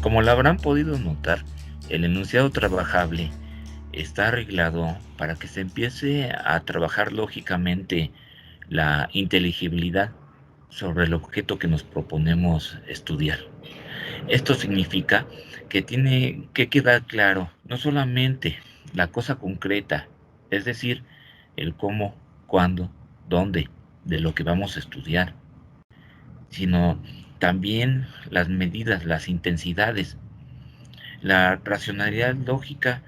Como lo habrán podido notar, el enunciado trabajable está arreglado para que se empiece a trabajar lógicamente la inteligibilidad sobre el objeto que nos proponemos estudiar. Esto significa que tiene que quedar claro no solamente la cosa concreta, es decir, el cómo, cuándo, dónde, de lo que vamos a estudiar, sino también las medidas, las intensidades, la racionalidad lógica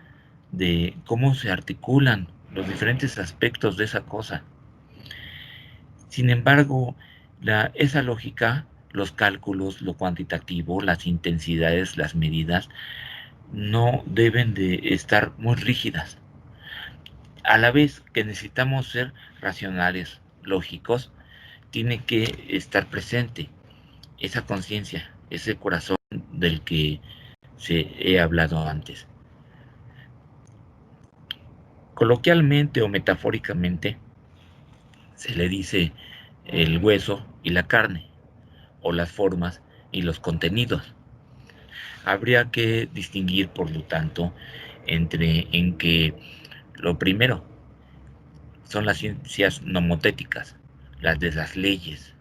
de cómo se articulan los diferentes aspectos de esa cosa. Sin embargo, esa lógica, los cálculos, lo cuantitativo, las intensidades, las medidas, no deben de estar muy rígidas. A la vez que necesitamos ser racionales, lógicos, tiene que estar presente esa conciencia, ese corazón del que se he hablado antes. Coloquialmente o metafóricamente se le dice el hueso y la carne, o las formas y los contenidos. Habría que distinguir, por lo tanto, en que lo primero son las ciencias nomotéticas, las de las leyes,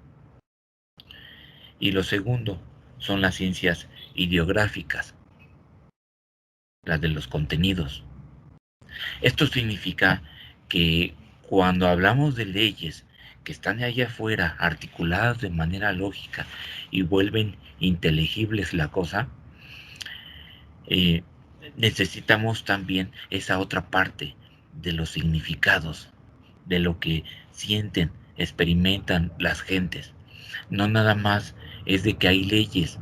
y lo segundo son las ciencias ideográficas, las de los contenidos. Esto significa que cuando hablamos de leyes que están allá afuera, articuladas de manera lógica y vuelven inteligibles la cosa, eh, necesitamos también esa otra parte de los significados, de lo que sienten, experimentan las gentes. No nada más es de que hay leyes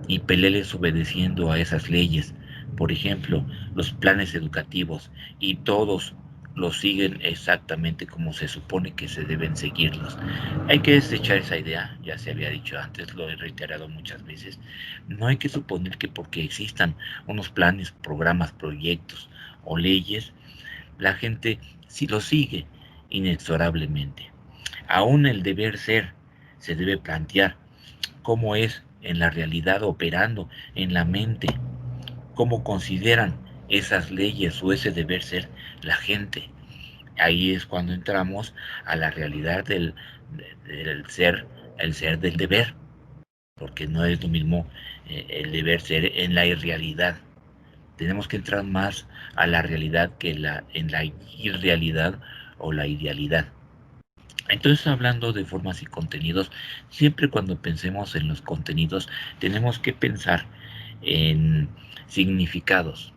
y peleles obedeciendo a esas leyes. Por ejemplo, los planes educativos, y todos los siguen exactamente como se supone que se deben seguirlos. Hay que desechar esa idea, ya se había dicho antes, lo he reiterado muchas veces. No hay que suponer que porque existan unos planes, programas, proyectos o leyes, la gente sí lo sigue inexorablemente. Aún el deber ser se debe plantear cómo es en la realidad operando en la mente, cómo consideran esas leyes o ese deber ser la gente. Ahí es cuando entramos a la realidad del ser, el ser del deber, porque no es lo mismo el deber ser en la irrealidad. Tenemos que entrar más a la realidad que en la irrealidad o la idealidad. Entonces, hablando de formas y contenidos, siempre cuando pensemos en los contenidos, tenemos que pensar en significados,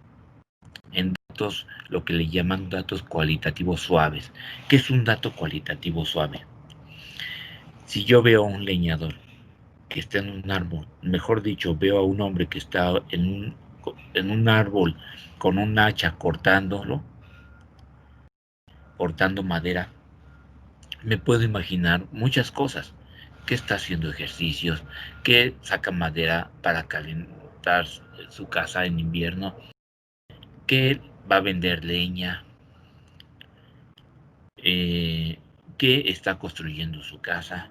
en datos, lo que le llaman datos cualitativos suaves. ¿Qué es un dato cualitativo suave? Si yo veo a un leñador que está en un árbol, mejor dicho, veo a un hombre que está en un árbol con un hacha cortando madera, me puedo imaginar muchas cosas, que está haciendo ejercicios, que saca madera para calentar su casa en invierno, que va a vender leña, eh, que está construyendo su casa.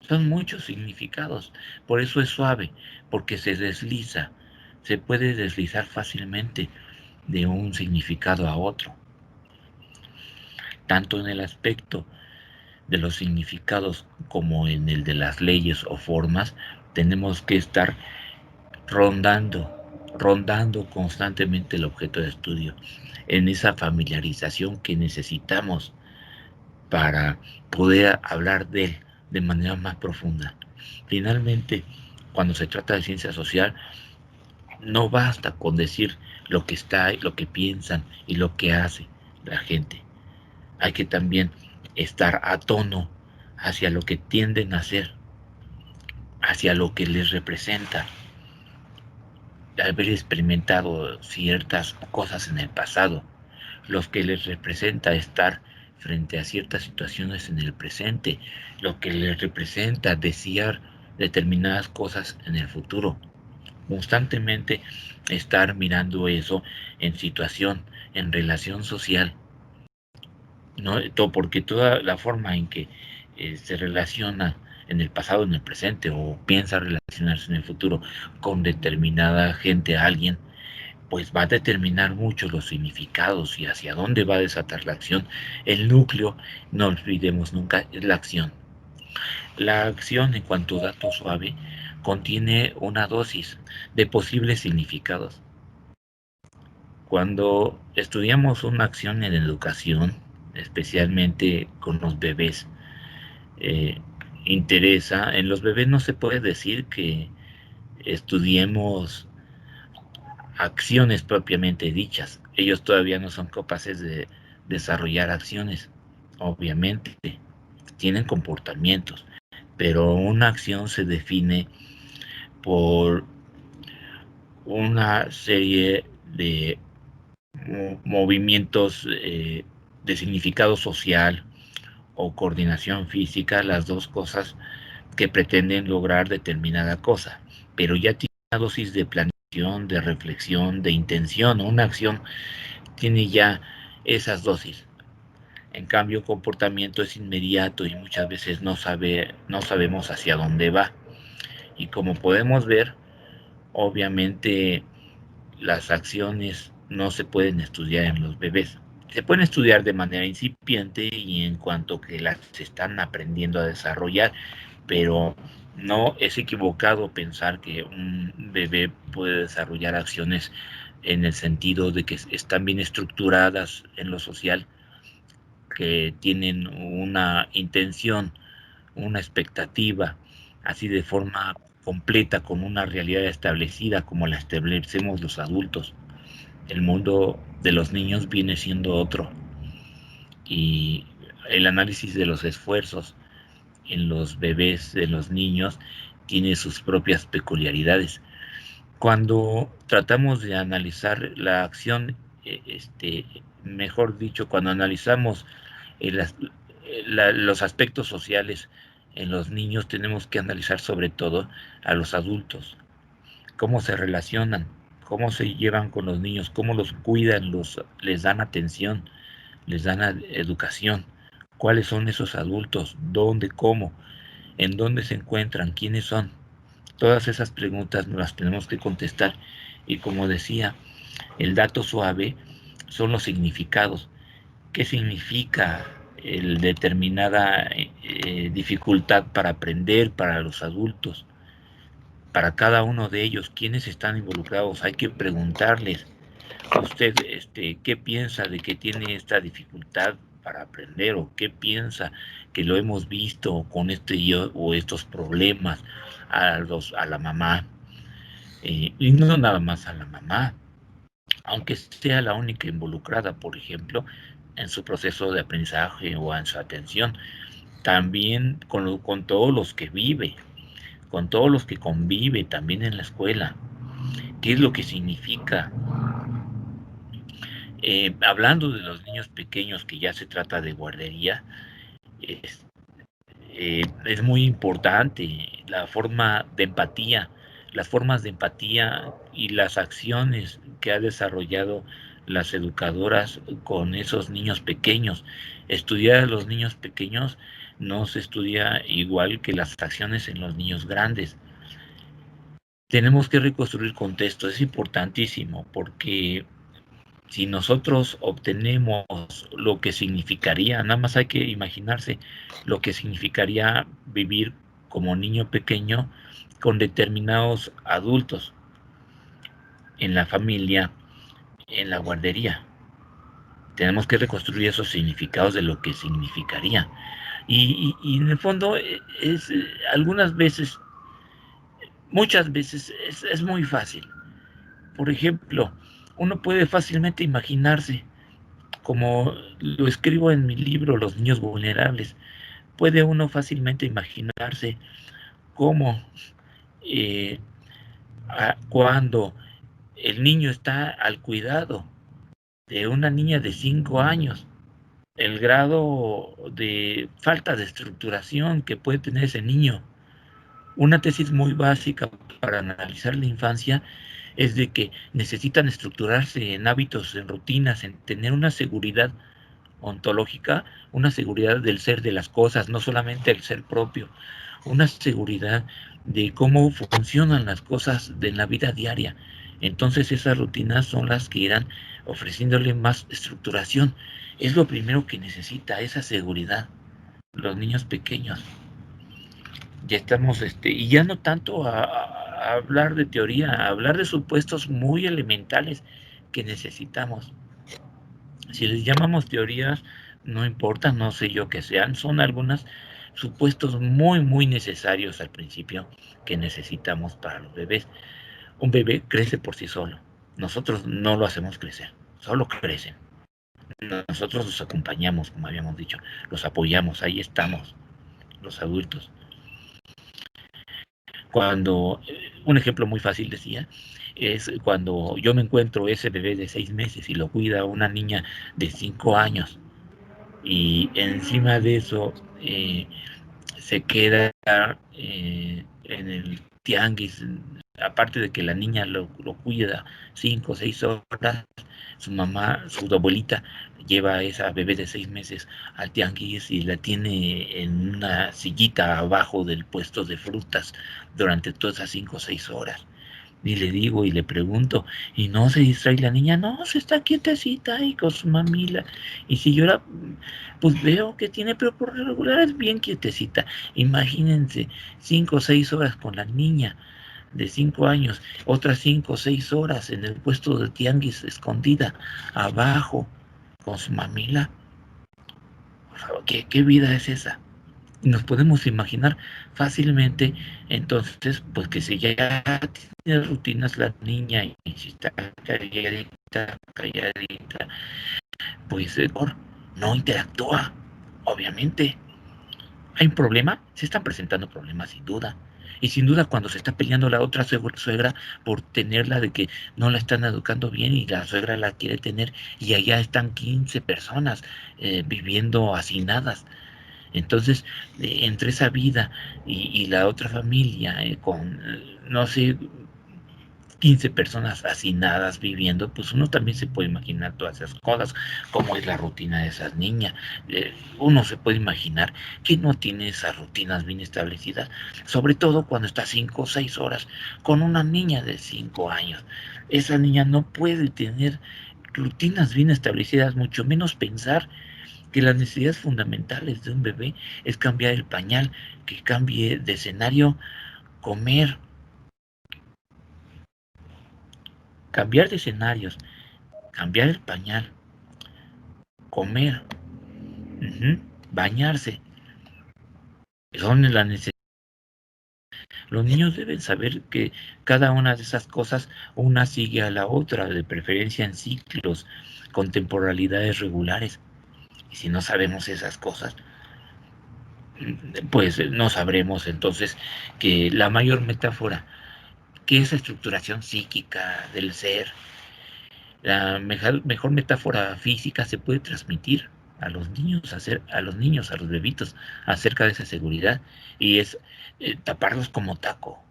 Son muchos significados, por eso es suave, porque se desliza, se puede deslizar fácilmente de un significado a otro, tanto en el aspecto de los significados como en el de las leyes o formas. Tenemos que estar rondando constantemente el objeto de estudio, en esa familiarización que necesitamos para poder hablar de él de manera más profunda. Finalmente, cuando se trata de ciencia social, no basta con decir lo que está, lo que piensan y lo que hace la gente. Hay que también estar a tono hacia lo que tienden a hacer, hacia lo que les representa, haber experimentado ciertas cosas en el pasado, los que les representa estar frente a ciertas situaciones en el presente, lo que les representa desear determinadas cosas en el futuro. Constantemente estar mirando eso en situación, en relación social, ¿no? Porque toda la forma en que se relaciona en el pasado, en el presente, o piensa relacionarse en el futuro con determinada gente, alguien, pues va a determinar mucho los significados y hacia dónde va a desatar la acción. El núcleo, no olvidemos nunca, es la acción. La acción, en cuanto a dato suave, contiene una dosis de posibles significados. Cuando estudiamos una acción en educación, especialmente con los bebés, eh, interesa, en los bebés no se puede decir que estudiemos acciones propiamente dichas. Ellos todavía no son capaces de desarrollar acciones, obviamente, tienen comportamientos, pero una acción se define por una serie de movimientos de significado social o coordinación física, las dos cosas que pretenden lograr determinada cosa, pero ya tiene una dosis de planeación, de reflexión, de intención. Una acción tiene ya esas dosis. En cambio, comportamiento es inmediato y muchas veces no sabemos hacia dónde va. Y como podemos ver, obviamente las acciones no se pueden estudiar en los bebés. Se pueden estudiar de manera incipiente y en cuanto que las están aprendiendo a desarrollar, pero no es equivocado pensar que un bebé puede desarrollar acciones en el sentido de que están bien estructuradas en lo social, que tienen una intención, una expectativa, así de forma completa, con una realidad establecida como la establecemos los adultos. El mundo de los niños viene siendo otro, y el análisis de los esfuerzos en los bebés, en los niños, tiene sus propias peculiaridades. Cuando tratamos de analizar la acción, mejor dicho, cuando analizamos las, los aspectos sociales en los niños, tenemos que analizar sobre todo a los adultos, cómo se relacionan, cómo se llevan con los niños, cómo los cuidan, les dan atención, les dan educación, cuáles son esos adultos, dónde, cómo, en dónde se encuentran, quiénes son. Todas esas preguntas nos las tenemos que contestar. Y como decía, el dato suave son los significados. ¿Qué significa el determinada dificultad para aprender para los adultos? Para cada uno de ellos, ¿quiénes están involucrados? Hay que preguntarles, usted, ¿qué piensa de que tiene esta dificultad para aprender? ¿O qué piensa que lo hemos visto con o estos problemas a la mamá? Y no nada más a la mamá, aunque sea la única involucrada, por ejemplo, en su proceso de aprendizaje o en su atención, también con todos los que vive, con todos los que convive también en la escuela. ¿Qué es lo que significa? Hablando de los niños pequeños, que ya se trata de guardería, es, es muy importante la forma de empatía, las formas de empatía y las acciones que ha desarrollado las educadoras con esos niños pequeños. Estudiar a los niños pequeños no se estudia igual que las acciones en los niños grandes. Tenemos que reconstruir contexto, es importantísimo, porque si nosotros obtenemos lo que significaría, nada más hay que imaginarse lo que significaría vivir como niño pequeño con determinados adultos en la familia, en la guardería. Tenemos que reconstruir esos significados de lo que significaría. Y en el fondo algunas veces, muchas veces es muy fácil. Por ejemplo, uno puede fácilmente imaginarse, como lo escribo en mi libro Los niños vulnerables, puede uno fácilmente imaginarse cómo eh, cuando el niño está al cuidado de una niña de 5 años, el grado de falta de estructuración que puede tener ese niño. Una tesis muy básica para analizar la infancia es de que necesitan estructurarse en hábitos, en rutinas, en tener una seguridad ontológica, una seguridad del ser de las cosas, no solamente el ser propio, una seguridad de cómo funcionan las cosas de la vida diaria. Entonces esas rutinas son las que irán ofreciéndole más estructuración. Es lo primero que necesita, esa seguridad, los niños pequeños. Ya estamos, y ya no tanto a hablar de teoría, a hablar de supuestos muy elementales que necesitamos. Si les llamamos teorías, no importa, no sé yo qué sean, son algunos supuestos muy, muy necesarios al principio que necesitamos para los bebés. Un bebé crece por sí solo. Nosotros no lo hacemos crecer, solo crecen. Nosotros los acompañamos, como habíamos dicho, los apoyamos, ahí estamos, los adultos. Cuando, un ejemplo muy fácil decía, es cuando yo me encuentro ese bebé de 6 meses y lo cuida una niña de 5 años y encima de eso se queda en el tianguis, aparte de que la niña lo cuida 5 o 6 horas, su mamá, su abuelita, lleva a esa bebé de 6 meses al tianguis y la tiene en una sillita abajo del puesto de frutas durante todas esas 5 o 6 horas. Y le digo y le pregunto, y no se distrae la niña, no, se está quietecita ahí con su mamila. Y si llora, pues veo que tiene, pero por lo regular es bien quietecita. Imagínense, 5 o 6 horas con la niña de 5 años, otras 5 o 6 horas en el puesto de tianguis escondida, abajo, con su mamila. Por favor, ¿qué vida es esa? Nos podemos imaginar fácilmente, entonces, pues que si ya tiene rutinas la niña y si está calladita, calladita, pues no interactúa, obviamente. ¿Hay un problema? Se están presentando problemas sin duda. Y sin duda cuando se está peleando la otra suegra por tenerla de que no la están educando bien y la suegra la quiere tener y allá están 15 personas viviendo hacinadas. Entonces, entre esa vida y la otra familia, con, no sé, 15 personas hacinadas viviendo, pues uno también se puede imaginar todas esas cosas, cómo es la rutina de esas niñas. Uno se puede imaginar que no tiene esas rutinas bien establecidas, sobre todo cuando está 5 o 6 horas con una niña de 5 años. Esa niña no puede tener rutinas bien establecidas, mucho menos pensar que las necesidades fundamentales de un bebé es cambiar el pañal, que cambie de escenario, comer, cambiar de escenarios, cambiar el pañal, comer, bañarse. Son las necesidades. Los niños deben saber que cada una de esas cosas, una sigue a la otra, de preferencia en ciclos, con temporalidades regulares. Y si no sabemos esas cosas, pues no sabremos entonces que la mayor metáfora que esa estructuración psíquica del ser, la mejor metáfora física se puede transmitir a los niños, a los bebitos, acerca de esa seguridad, y es taparlos como taco.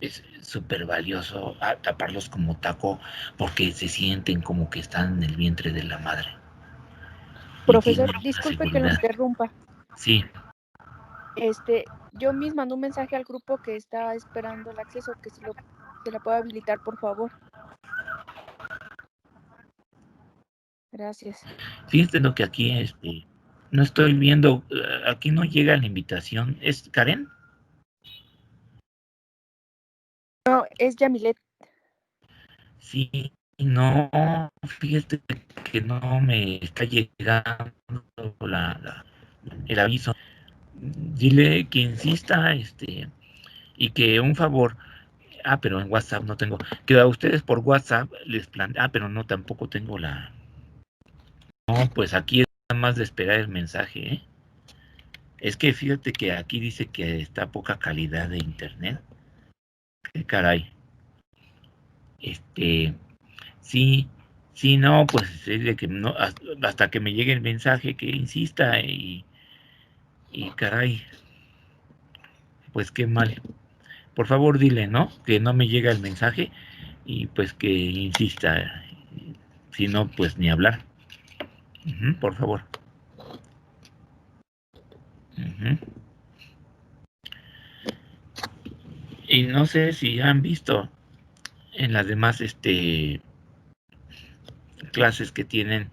Es súper valioso taparlos como taco porque se sienten como que están en el vientre de la madre y Profesor, tienen una disculpe que lo seguridad. interrumpa. Sí, Yo misma mandé un mensaje al grupo que está esperando el acceso, que se la pueda habilitar, por favor. Gracias. fíjense lo que aquí no estoy viendo, aquí no llega la invitación. ¿Es Karen? No, es Yamilet. Sí, no, fíjate que no me está llegando el aviso. Dile que insista, y que un favor, pero en WhatsApp no tengo, que a ustedes por WhatsApp les pero no, tampoco tengo no, pues aquí es nada más de esperar el mensaje, ¿eh? Es que fíjate que aquí dice que está poca calidad de internet, qué caray, este, sí, sí, no, pues es de que no, hasta que me llegue el mensaje que insista y caray, pues qué mal. Por favor dile, ¿no? Que no me llega el mensaje y pues que insista. Si no, pues ni hablar. Por favor. Ujú. Y no sé si han visto en las demás clases que tienen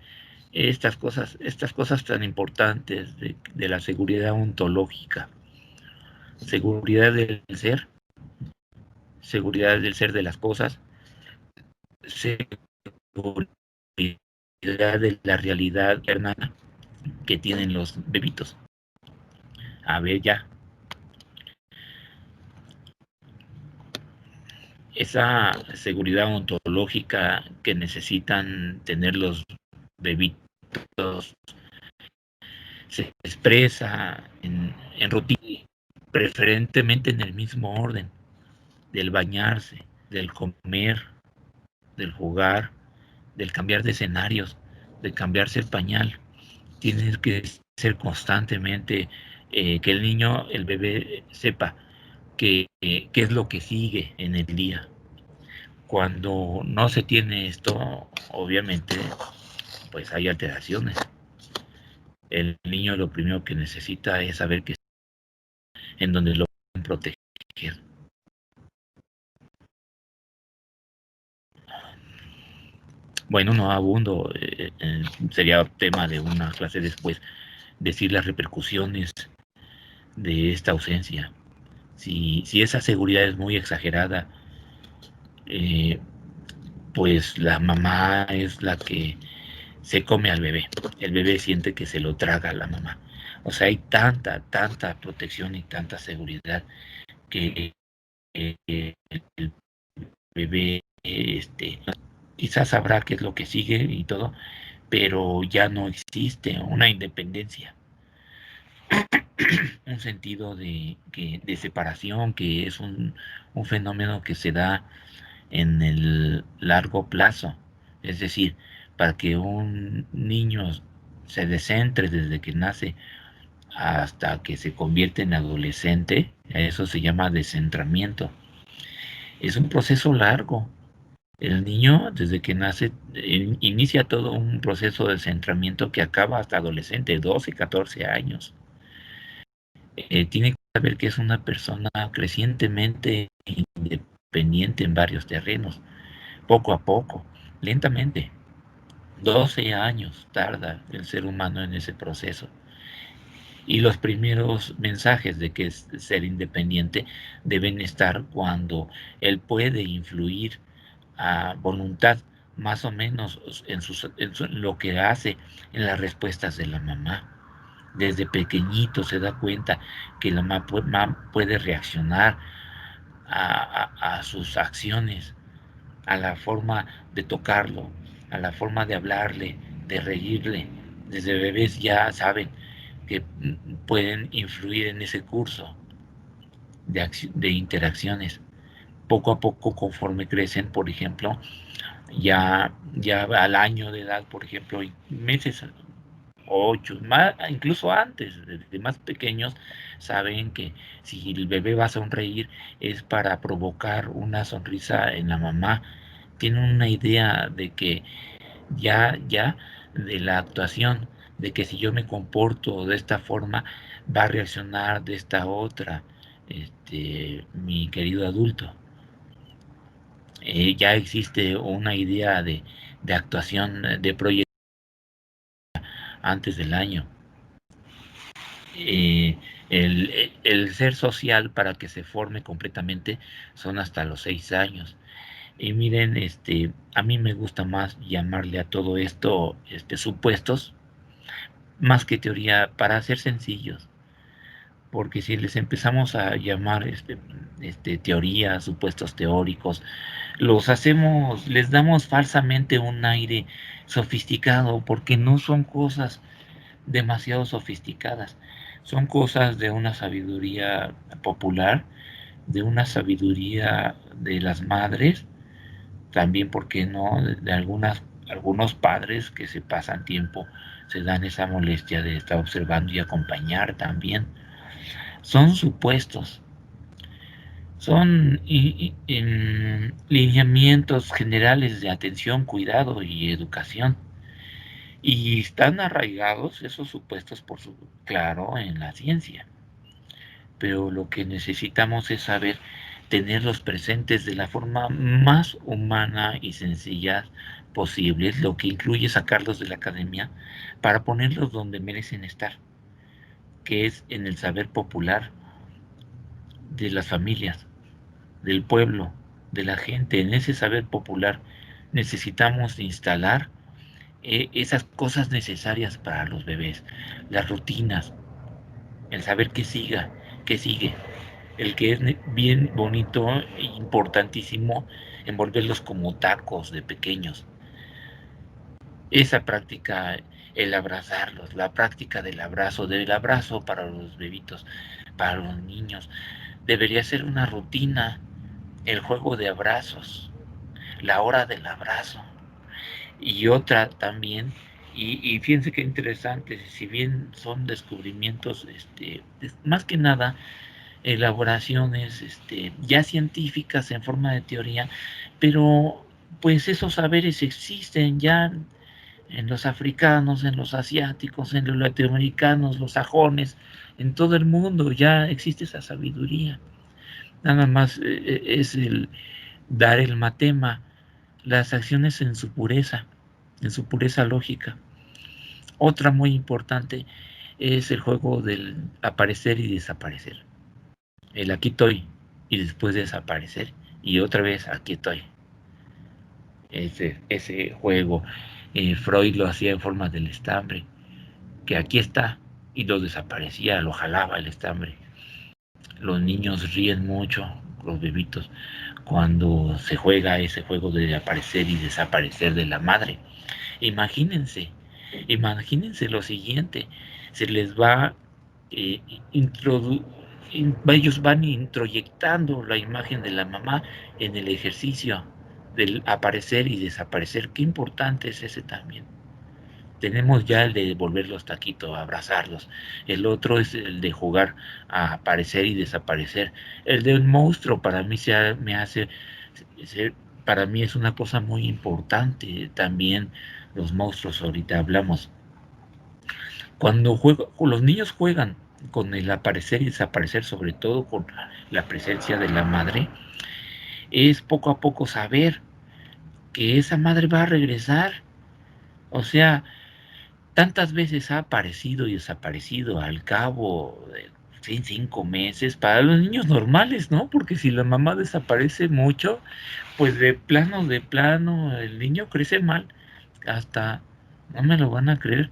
estas cosas tan importantes de la seguridad ontológica, seguridad del ser, seguridad del ser de las cosas, seguridad de la realidad hermana que tienen los bebitos. A ver, ya, esa seguridad ontológica que necesitan tener los bebitos se expresa en rutina, preferentemente en el mismo orden, del bañarse, del comer, del jugar, del cambiar de escenarios, de cambiarse el pañal. Tiene que ser constantemente que el niño, el bebé, sepa qué es lo que sigue en el día. Cuando no se tiene esto, obviamente, pues hay alteraciones. El niño lo primero que necesita es saber que en donde lo pueden proteger. Bueno, no abundo, sería tema de una clase después decir las repercusiones de esta ausencia. Si esa seguridad es muy exagerada, eh, pues la mamá es la que se come al bebé. El bebé siente que se lo traga a la mamá. O sea, hay tanta protección y tanta seguridad que el bebé quizás sabrá qué es lo que sigue y todo, pero ya no existe una independencia, un sentido de separación, que es un fenómeno que se da en el largo plazo. Es decir, para que un niño se descentre desde que nace hasta que se convierte en adolescente, eso se llama descentramiento. Es un proceso largo. El niño, desde que nace, inicia todo un proceso de centramiento que acaba hasta adolescente, 12, 14 años. Tiene que saber que es una persona crecientemente independiente en varios terrenos, poco a poco, lentamente. 12 años tarda el ser humano en ese proceso. Y los primeros mensajes de que es ser independiente deben estar cuando él puede influir a voluntad más o menos en lo que hace, en las respuestas de la mamá. Desde pequeñito se da cuenta que la mamá puede reaccionar a sus acciones, a la forma de tocarlo, a la forma de hablarle, de reírle. Desde bebés ya saben que pueden influir en ese curso de interacciones. Poco a poco, conforme crecen, por ejemplo, ya al año de edad, por ejemplo, meses, 8, más, incluso antes, desde más pequeños, saben que si el bebé va a sonreír es para provocar una sonrisa en la mamá. Tienen una idea de que ya de la actuación, de que si yo me comporto de esta forma, va a reaccionar de esta otra, mi querido adulto. Ya existe una idea de actuación, de proyecto antes del año. Eh, el ser social para que se forme completamente son hasta los 6 años. Y miren, a mí me gusta más llamarle a todo esto supuestos, más que teoría, para ser sencillos. Porque si les empezamos a llamar teorías, supuestos teóricos, los hacemos, les damos falsamente un aire sofisticado, porque no son cosas demasiado sofisticadas, son cosas de una sabiduría popular, de una sabiduría de las madres, también, ¿por qué no?, de algunos padres que se pasan tiempo, se dan esa molestia de estar observando y acompañar también. Son supuestos, son lineamientos generales de atención, cuidado y educación. Y están arraigados esos supuestos, claro, en la ciencia. Pero lo que necesitamos es saber tenerlos presentes de la forma más humana y sencilla posible, lo que incluye sacarlos de la academia para ponerlos donde merecen estar, que es en el saber popular de las familias, del pueblo, de la gente. En ese saber popular necesitamos instalar esas cosas necesarias para los bebés, las rutinas, el saber qué sigue, el que es bien bonito e importantísimo envolverlos como tacos de pequeños. Esa práctica, el abrazarlos, la práctica del abrazo para los bebitos, para los niños, debería ser una rutina, el juego de abrazos, la hora del abrazo. Y otra también, y fíjense qué interesante, si bien son descubrimientos, más que nada, elaboraciones ya científicas en forma de teoría, pero pues esos saberes existen ya en los africanos, en los asiáticos, en los latinoamericanos, los sajones, en todo el mundo ya existe esa sabiduría. Nada más es el dar el matema, las acciones en su pureza lógica. Otra muy importante es el juego del aparecer y desaparecer. El aquí estoy y después desaparecer y otra vez aquí estoy. Ese juego, Freud lo hacía en forma del estambre, que aquí está y lo desaparecía, lo jalaba el estambre. Los niños ríen mucho, los bebitos, cuando se juega ese juego de aparecer y desaparecer de la madre. Imagínense, imagínense lo siguiente, se les va eh, ellos van introyectando la imagen de la mamá en el ejercicio del aparecer y desaparecer. Qué importante es ese también. Tenemos ya el de volverlos taquito, abrazarlos. El otro es el de jugar a aparecer y desaparecer. El del monstruo para mí me hace, para mí es una cosa muy importante. También los monstruos, ahorita hablamos. Cuando los niños juegan con el aparecer y desaparecer, sobre todo con la presencia de la madre, es poco a poco saber que esa madre va a regresar. O sea, tantas veces ha aparecido y desaparecido al cabo de 5 meses para los niños normales, ¿no? Porque si la mamá desaparece mucho, pues de plano, el niño crece mal, hasta, no me lo van a creer,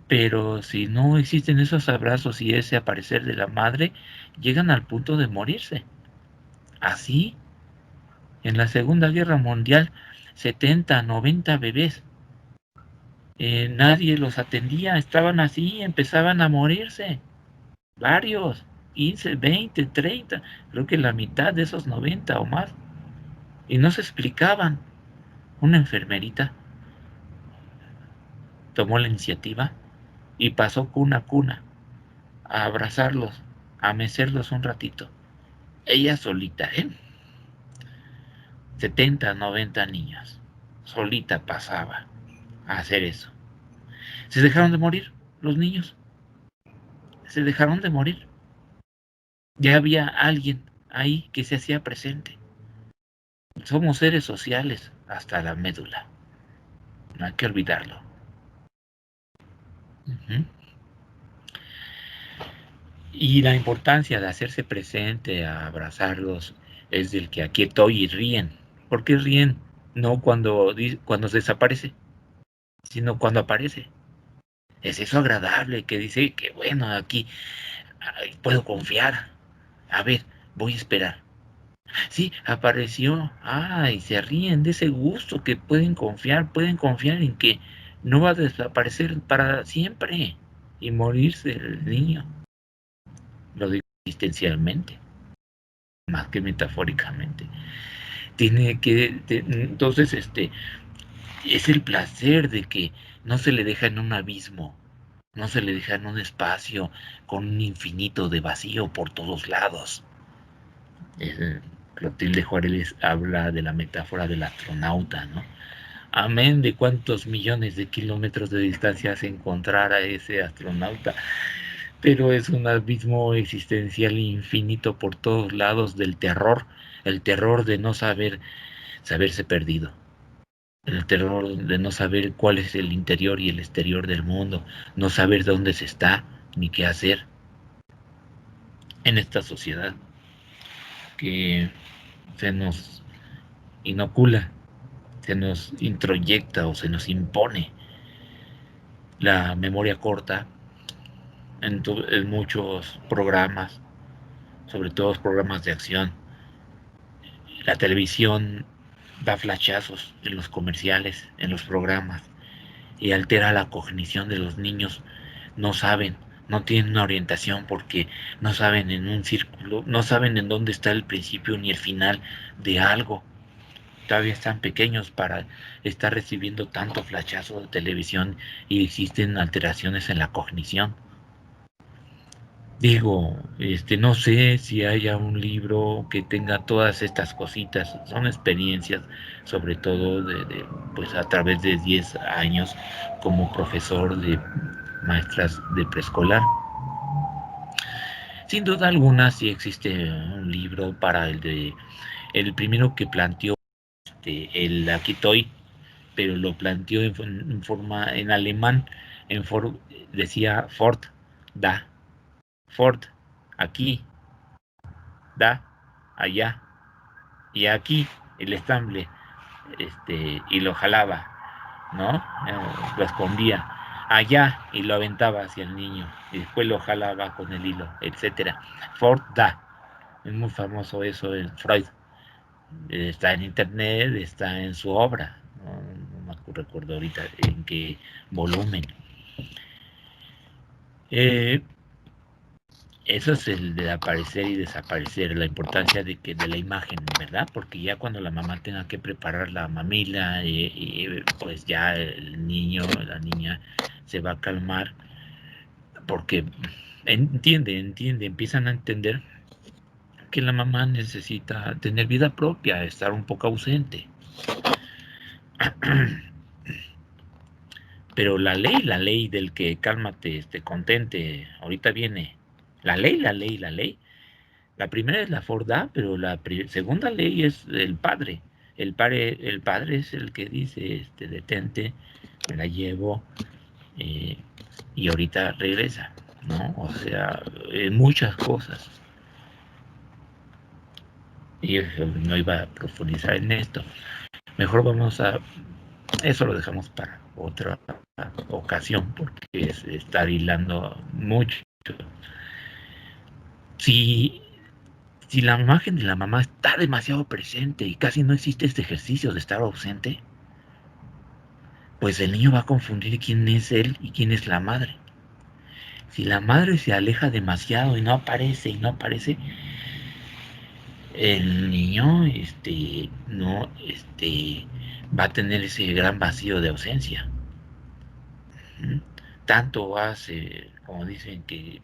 pero si no existen esos abrazos y ese aparecer de la madre, llegan al punto de morirse. Así, en la Segunda Guerra Mundial, 70, 90 bebés, nadie los atendía, estaban así, empezaban a morirse, varios, 15, 20, 30, creo que la mitad de esos 90 o más, y no se explicaban. Una enfermerita tomó la iniciativa y pasó cuna a cuna a abrazarlos, a mecerlos un ratito. Ella solita, 70, 90 niños, solita pasaba a hacer eso. Se dejaron de morir los niños, se dejaron de morir. Ya había alguien ahí que se hacía presente. Somos seres sociales hasta la médula, no hay que olvidarlo. Uh-huh. Y la importancia de hacerse presente, a abrazarlos, es del que aquí estoy y ríen. ¿Por qué ríen? No cuando se desaparece, sino cuando aparece. Es eso agradable que dice que bueno, aquí puedo confiar. A ver, voy a esperar. Sí, apareció. Y se ríen de ese gusto que pueden confiar en que no va a desaparecer para siempre y morirse el niño. Lo digo existencialmente, más que metafóricamente. Entonces, es el placer de que no se le deja en un abismo, no se le deja en un espacio con un infinito de vacío por todos lados. Clotilde Juárez habla de la metáfora del astronauta, ¿no? Amén de cuántos millones de kilómetros de distancia se encontrara ese astronauta, pero es un abismo existencial infinito por todos lados del terror, el terror de no saberse perdido, el terror de no saber cuál es el interior y el exterior del mundo, no saber dónde se está ni qué hacer en esta sociedad que se nos inocula, se nos introyecta o se nos impone la memoria corta en muchos programas, sobre todo programas de acción. La televisión da flashazos en los comerciales, en los programas, y altera la cognición de los niños. No saben, no tienen una orientación porque no saben en un círculo, no saben en dónde está el principio ni el final de algo. Todavía están pequeños para estar recibiendo tanto flashazo de televisión y existen alteraciones en la cognición. Digo, no sé si haya un libro que tenga todas estas cositas. Son experiencias, sobre todo pues a través de 10 años como profesor de maestras de preescolar. Sin duda alguna, sí existe un libro para el primero que planteó el Akitoy, pero lo planteó en alemán, decía Ford da, Ford aquí, da, allá, y aquí el estamble, y lo jalaba, ¿no? Lo escondía allá y lo aventaba hacia el niño, y después lo jalaba con el hilo, etcétera. Ford da, es muy famoso eso en Freud, está en internet, está en su obra, no me recuerdo ahorita en qué volumen. Eh, Eso es el de aparecer y desaparecer, la importancia de la imagen, ¿verdad? Porque ya cuando la mamá tenga que preparar la mamila, pues ya el niño, la niña se va a calmar, porque empiezan a entender que la mamá necesita tener vida propia, estar un poco ausente. Pero la ley del que cálmate, contente, ahorita viene. La ley. La primera es la Forda, pero la segunda ley es el padre. El padre es el que dice, detente, me la llevo, eh, y ahorita regresa, ¿no? O sea, muchas cosas. Y no iba a profundizar en esto. Mejor vamos a, eso lo dejamos para otra ocasión, porque es estar hilando mucho. Si Si la imagen de la mamá está demasiado presente y casi no existe este ejercicio de estar ausente, pues el niño va a confundir quién es él y quién es la madre. Si la madre se aleja demasiado y no aparece, el niño no va a tener ese gran vacío de ausencia. Tanto hace, como dicen, que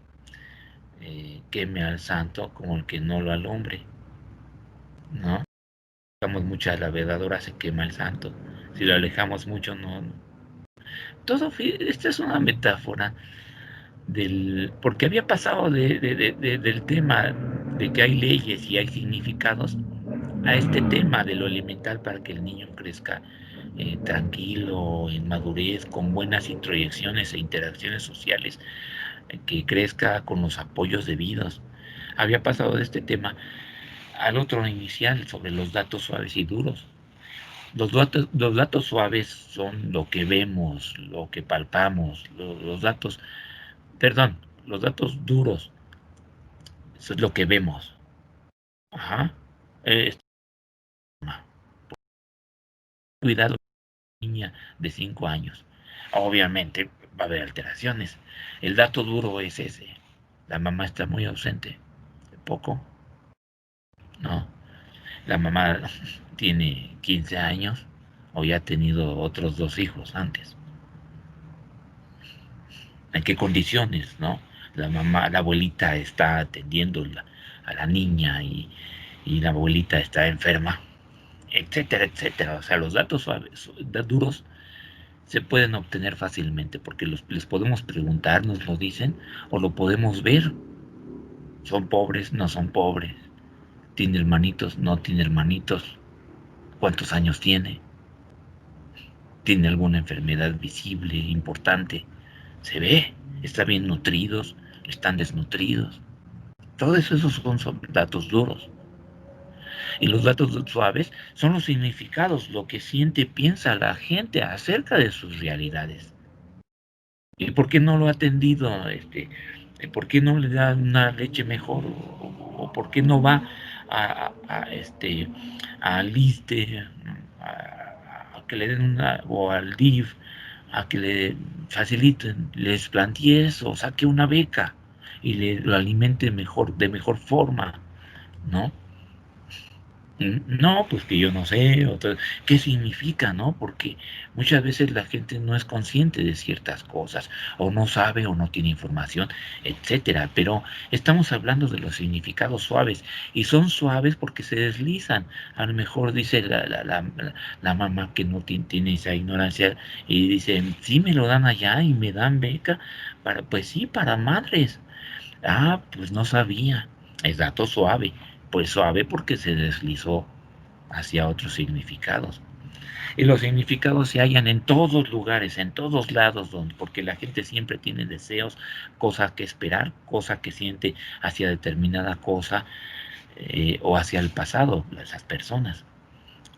queme al santo como el que no lo alumbre, ¿no? Damos mucha la vedadora, se quema el santo. Si lo alejamos mucho, no. Esta es una metáfora porque había pasado del tema de que hay leyes y hay significados a este tema de lo elemental para que el niño crezca tranquilo, en madurez, con buenas introyecciones e interacciones sociales, que crezca con los apoyos debidos. Había pasado de este tema al otro inicial sobre los datos suaves y duros. Los datos suaves son lo que vemos, lo que palpamos, perdón, los datos duros, eso es lo que vemos. Ajá. Eh, Cuidado, niña de 5 años. Obviamente va a haber alteraciones. El dato duro es ese. La mamá está muy ausente. Poco, ¿no? La mamá tiene 15 años o ya ha tenido otros 2 hijos antes. En qué condiciones, ¿no? La mamá, la abuelita está atendiendo a la niña y la abuelita está enferma, etcétera, etcétera. O sea, los datos suaves, duros se pueden obtener fácilmente porque les podemos preguntar, nos lo dicen, o lo podemos ver. Son pobres, no son pobres. Tiene hermanitos, no tiene hermanitos. ¿Cuántos años tiene? ¿Tiene alguna enfermedad visible, importante? Se ve, está bien nutridos, están desnutridos. Todos esos son datos duros. Y los datos suaves son los significados, lo que siente, piensa la gente acerca de sus realidades. ¿Y por qué no lo ha atendido? ¿Por qué no le da una leche mejor? ¿O por qué no va al ISSSTE, a que le den o al DIF, a que le faciliten, les plantee eso, saque una beca y lo alimente mejor, de mejor forma, ¿no? No, pues que yo no sé, qué significa, ¿no? Porque muchas veces la gente no es consciente de ciertas cosas, o no sabe, o no tiene información, etcétera. Pero estamos hablando de los significados suaves, y son suaves porque se deslizan. A lo mejor dice la mamá que no tiene esa ignorancia, y dice, sí me lo dan allá y me dan beca, pues sí, para madres. Ah, pues no sabía. Es dato suave. Pues suave porque se deslizó hacia otros significados. Y los significados se hallan en todos lugares, en todos lados, porque la gente siempre tiene deseos, cosas que esperar, cosas que siente hacia determinada cosa o hacia el pasado, esas personas.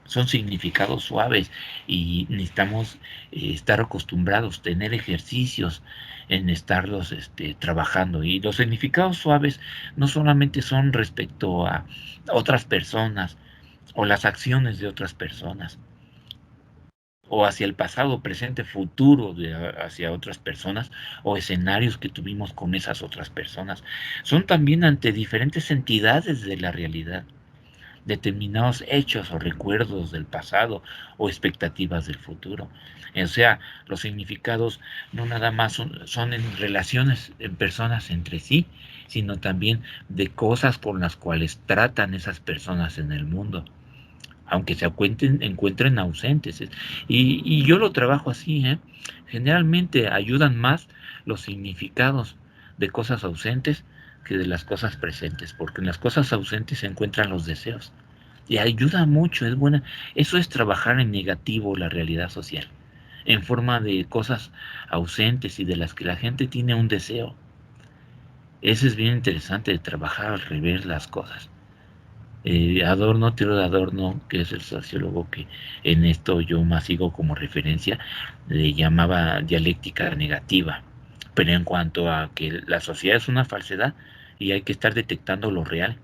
Son significados suaves y necesitamos estar acostumbrados, tener ejercicios en estarlos trabajando. Y los significados suaves no solamente son respecto a otras personas o las acciones de otras personas, o hacia el pasado, presente, futuro hacia otras personas o escenarios que tuvimos con esas otras personas. Son también ante diferentes entidades de la realidad, determinados hechos o recuerdos del pasado o expectativas del futuro. O sea, los significados no nada más son en relaciones en personas entre sí, sino también de cosas con las cuales tratan esas personas en el mundo, aunque se encuentren ausentes. Y yo lo trabajo así, ¿eh? Generalmente ayudan más los significados de cosas ausentes que de las cosas presentes, porque en las cosas ausentes se encuentran los deseos. Y ayuda mucho, es buena. Eso es trabajar en negativo la realidad social, en forma de cosas ausentes y de las que la gente tiene un deseo. Eso es bien interesante de trabajar al revés las cosas. Adorno, Theodor Adorno, que es el sociólogo que en esto yo más sigo como referencia, le llamaba dialéctica negativa. Pero en cuanto a que la sociedad es una falsedad y hay que estar detectando lo real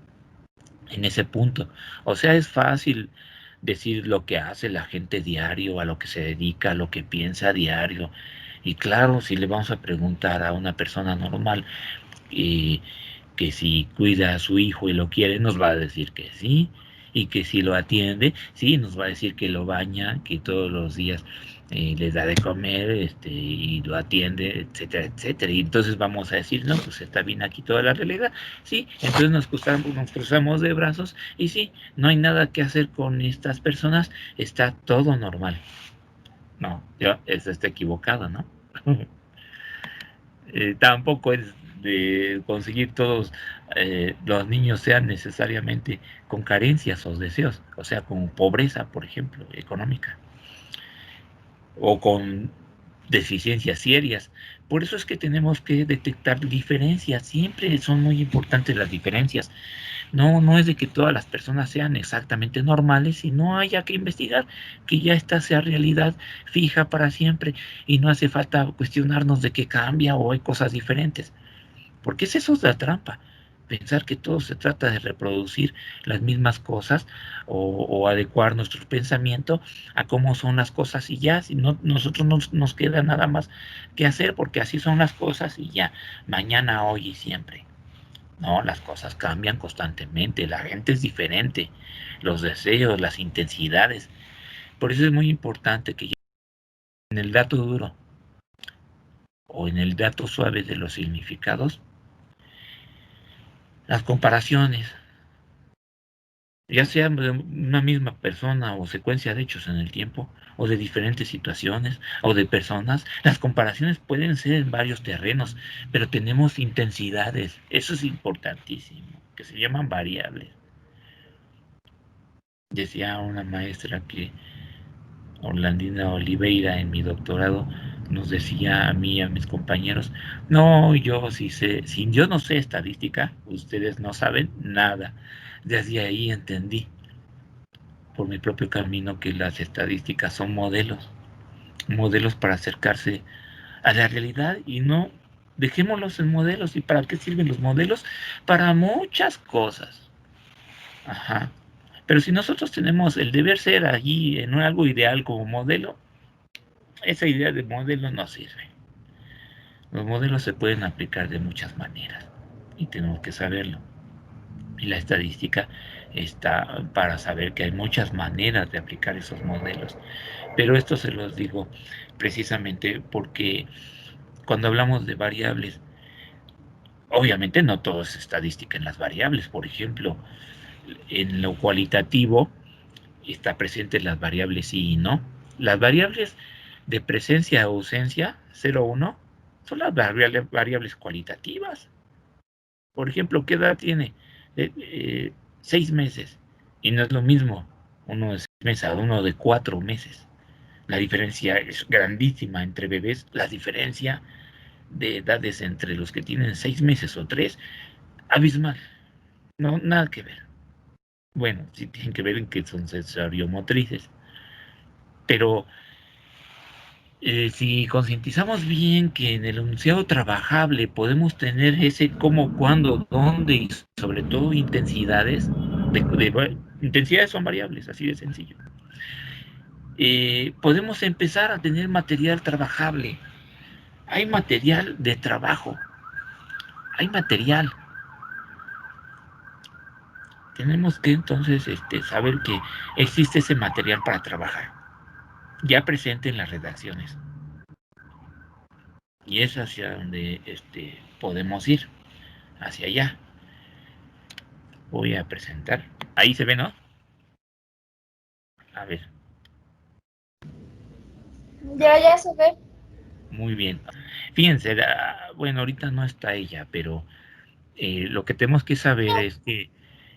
en ese punto. O sea, es fácil decir lo que hace la gente diario, a lo que se dedica, a lo que piensa a diario. Y claro, si le vamos a preguntar a una persona normal y que si cuida a su hijo y lo quiere, nos va a decir que sí, y que si lo atiende, sí, nos va a decir que lo baña, que todos los días les da de comer, y lo atiende, etcétera, etcétera. Y entonces vamos a decir, no, pues está bien aquí toda la realidad, sí, entonces nos cruzamos de brazos y sí, no hay nada que hacer con estas personas, está todo normal. No, eso está equivocado, ¿no? Tampoco es de conseguir todos los niños sean necesariamente con carencias o deseos, o sea, con pobreza, por ejemplo, económica, o con deficiencias serias. Por eso es que tenemos que detectar diferencias, siempre son muy importantes las diferencias. No es de que todas las personas sean exactamente normales y no haya que investigar, que ya esta sea realidad fija para siempre y no hace falta cuestionarnos de que cambia o hay cosas diferentes. Porque es eso la trampa, pensar que todo se trata de reproducir las mismas cosas o adecuar nuestro pensamiento a cómo son las cosas y ya, si no, nosotros nos queda nada más que hacer porque así son las cosas y ya, mañana, hoy y siempre. No, las cosas cambian constantemente, la gente es diferente, los deseos, las intensidades. Por eso es muy importante que en el dato duro o en el dato suave de los significados, las comparaciones, ya sea de una misma persona o secuencia de hechos en el tiempo, o de diferentes situaciones, o de personas. Las comparaciones pueden ser en varios terrenos, pero tenemos intensidades, eso es importantísimo, que se llaman variables. Decía una maestra que Orlandina Oliveira en mi doctorado nos decía a mí y a mis compañeros, no, yo sí sé, si yo no sé estadística, ustedes no saben nada. Desde ahí entendí por mi propio camino que las estadísticas son modelos, modelos para acercarse a la realidad y no dejémoslos en modelos. ¿Y para qué sirven los modelos? Para muchas cosas. Ajá. Pero si nosotros tenemos el deber ser allí en algo ideal como modelo, esa idea de modelo no sirve. Los modelos se pueden aplicar de muchas maneras y tenemos que saberlo. Y la estadística está para saber que hay muchas maneras de aplicar esos modelos. Pero esto se los digo precisamente porque cuando hablamos de variables, obviamente no todo es estadística en las variables. Por ejemplo, en lo cualitativo está presente las variables sí y no. Las variables de presencia o ausencia, 0 o 1, son las variables cualitativas. Por ejemplo, ¿qué edad tiene? 6 meses. Y no es lo mismo uno de 6 meses a uno de 4 meses. La diferencia es grandísima entre bebés. La diferencia de edades entre los que tienen 6 meses o 3, abismal. No, nada que ver. Bueno, sí tienen que ver en que son sensoriomotrices. Pero si concientizamos bien que en el enunciado trabajable podemos tener ese cómo, cuándo, dónde y sobre todo intensidades, intensidades son variables, así de sencillo. Podemos empezar a tener material trabajable. Hay material de trabajo, hay material. Tenemos que entonces saber que existe ese material para trabajar, ya presente en las redacciones. Y es hacia donde podemos ir, hacia allá. Voy a presentar. Ahí se ve, ¿no? A ver. Ya se ve. Muy bien. Fíjense, bueno, ahorita no está ella, pero lo que tenemos que saber es que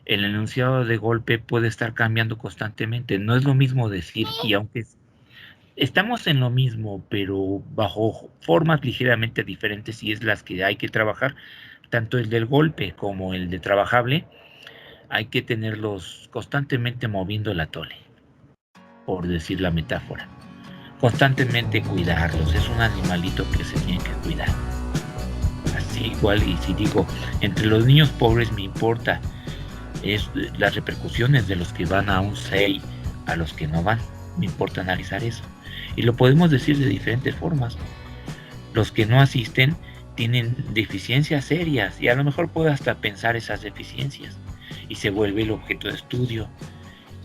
el enunciado de golpe puede estar cambiando constantemente. No es lo mismo decir, y aunque estamos en lo mismo, pero bajo formas ligeramente diferentes, y es las que hay que trabajar, tanto el del golpe como el de trabajable, hay que tenerlos constantemente moviendo el atole, por decir la metáfora. Constantemente cuidarlos, es un animalito que se tiene que cuidar. Así igual, y si digo, entre los niños pobres me importa es las repercusiones de los que van a un SEI a los que no van, me importa analizar eso. Y lo podemos decir de diferentes formas. Los que no asisten tienen deficiencias serias y a lo mejor puedo hasta pensar esas deficiencias y se vuelve el objeto de estudio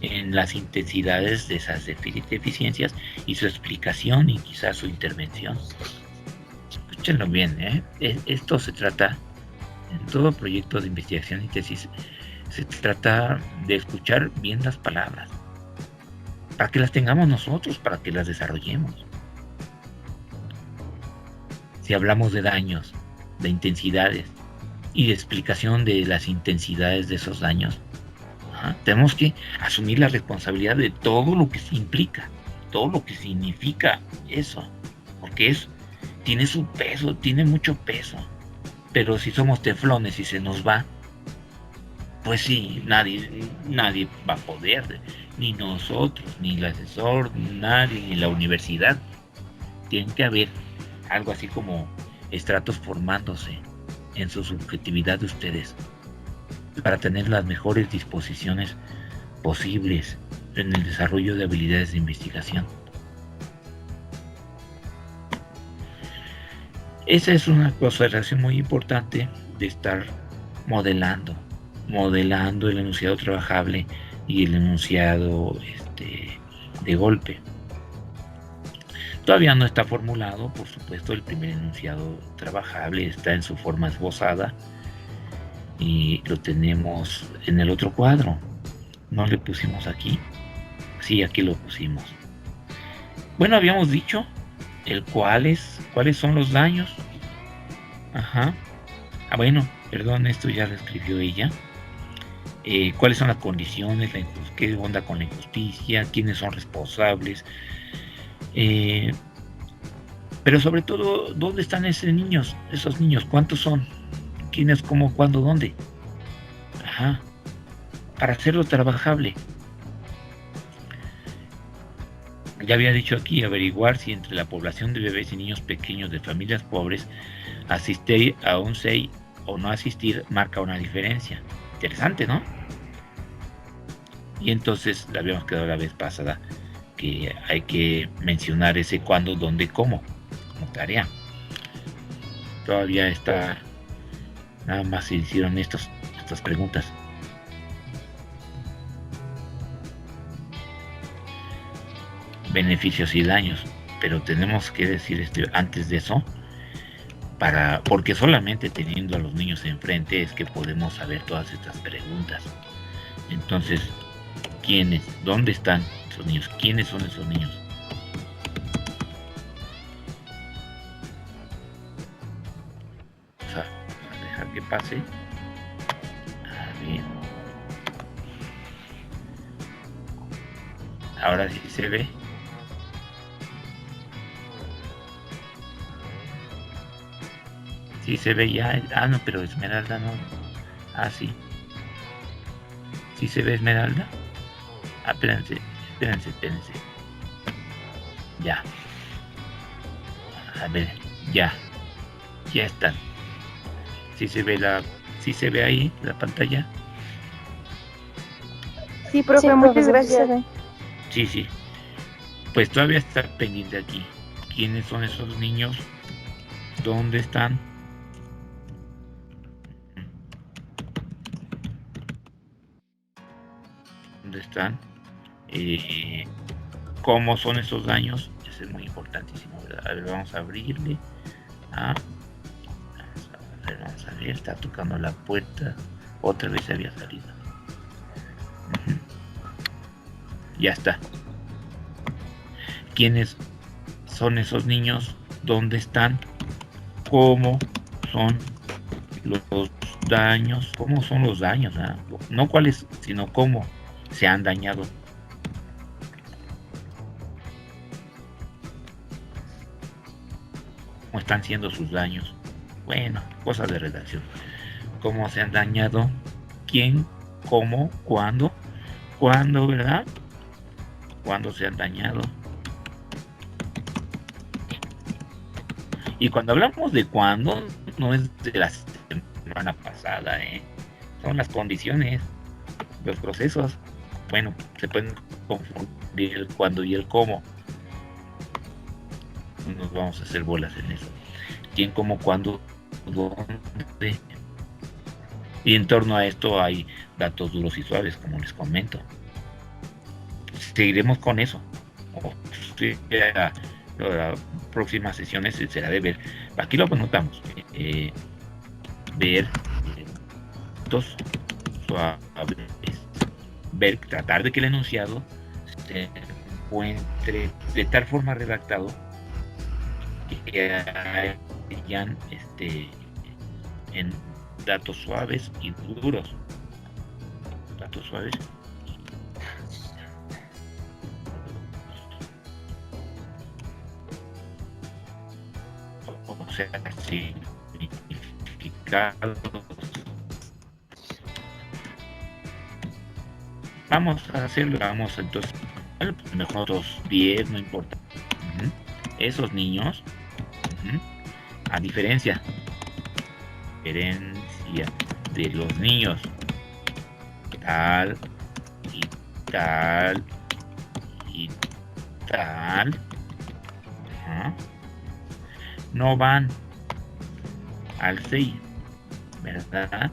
en las intensidades de esas deficiencias y su explicación y quizás su intervención. Escúchenlo bien, ¿eh? Esto se trata, en todo proyecto de investigación y tesis, se trata de escuchar bien las palabras, para que las tengamos nosotros, para que las desarrollemos. Si hablamos de daños, de intensidades y de explicación de las intensidades de esos daños, tenemos que asumir la responsabilidad de todo lo que se implica, todo lo que significa eso, porque tiene su peso, tiene mucho peso. Pero si somos teflones y se nos va, pues sí, nadie va a poder, ni nosotros, ni el asesor, nadie, ni la universidad. Tiene que haber algo así como estratos formándose en su subjetividad de ustedes para tener las mejores disposiciones posibles en el desarrollo de habilidades de investigación. Esa es una consideración muy importante de estar modelando el enunciado trabajable y el enunciado de golpe. Todavía no está formulado, por supuesto, el primer enunciado trabajable está en su forma esbozada y lo tenemos en el otro cuadro. No le pusimos aquí. Sí, aquí lo pusimos. Bueno, habíamos dicho cuáles son los daños. Ajá. Ah, bueno, perdón, esto ya lo escribió ella. ¿Cuáles son las condiciones? ¿Qué onda con la injusticia? ¿Quiénes son responsables? Pero sobre todo, ¿dónde están esos niños? ¿Cuántos son? ¿Quiénes, cómo, cuándo, dónde? Ajá. Para hacerlo trabajable. Ya había dicho aquí, averiguar si entre la población de bebés y niños pequeños de familias pobres asistir a un SEI o no asistir marca una diferencia. Interesante, ¿no? Y entonces le habíamos quedado la vez pasada que hay que mencionar ese cuándo, dónde, cómo, como tarea. Todavía está, nada más se hicieron estas preguntas. Beneficios y daños, pero tenemos que decir antes de eso, porque solamente teniendo a los niños enfrente es que podemos saber todas estas preguntas. Entonces, ¿quiénes? ¿Dónde están esos niños? ¿Quiénes son esos niños? Vamos a dejar que pase. A ver. Ahora sí se ve. Sí se ve ya. Ah, no, pero Esmeralda no. Ah, sí. ¿Sí se ve Esmeralda? Ah, espérense. Ya. A ver, ya están. ¿Sí se ve ahí la pantalla? Sí, profe, muchas gracias. Sí. Pues todavía está pendiente aquí. ¿Quiénes son esos niños? ¿Dónde están? ¿Dónde están? ¿Cómo son esos daños? Eso es muy importantísimo, ¿verdad? A ver, vamos a abrirle. Vamos a ver, está tocando la puerta. Otra vez había salido. Ya está. ¿Quiénes son esos niños? ¿Dónde están? ¿Cómo son los daños? ¿Cómo son los daños? No cuáles, sino cómo se han dañado. ¿Cómo están siendo sus daños? Bueno, cosas de redacción. ¿Cómo se han dañado? ¿Quién? ¿Cómo? ¿Cuándo? ¿Cuándo, verdad? ¿Cuándo se han dañado? Y cuando hablamos de cuándo, no es de la semana pasada, son las condiciones, los procesos. Bueno, se pueden confundir el cuándo y el cómo. Nos vamos a hacer bolas en eso. ¿Quién, cómo, cuándo, dónde? Y en torno a esto hay datos duros y suaves, como les comento. Seguiremos con eso. Las próximas sesiones será de ver. Aquí lo anotamos. Ver datos suaves. Tratar de que el enunciado se encuentre de tal forma redactado que hayan en datos suaves y duros. Datos suaves. O sea, significados. Vamos a hacerlo, entonces, mejor otros 10, no importa. Esos niños, a diferencia de los niños tal y tal y tal, no van al SEI, ¿verdad?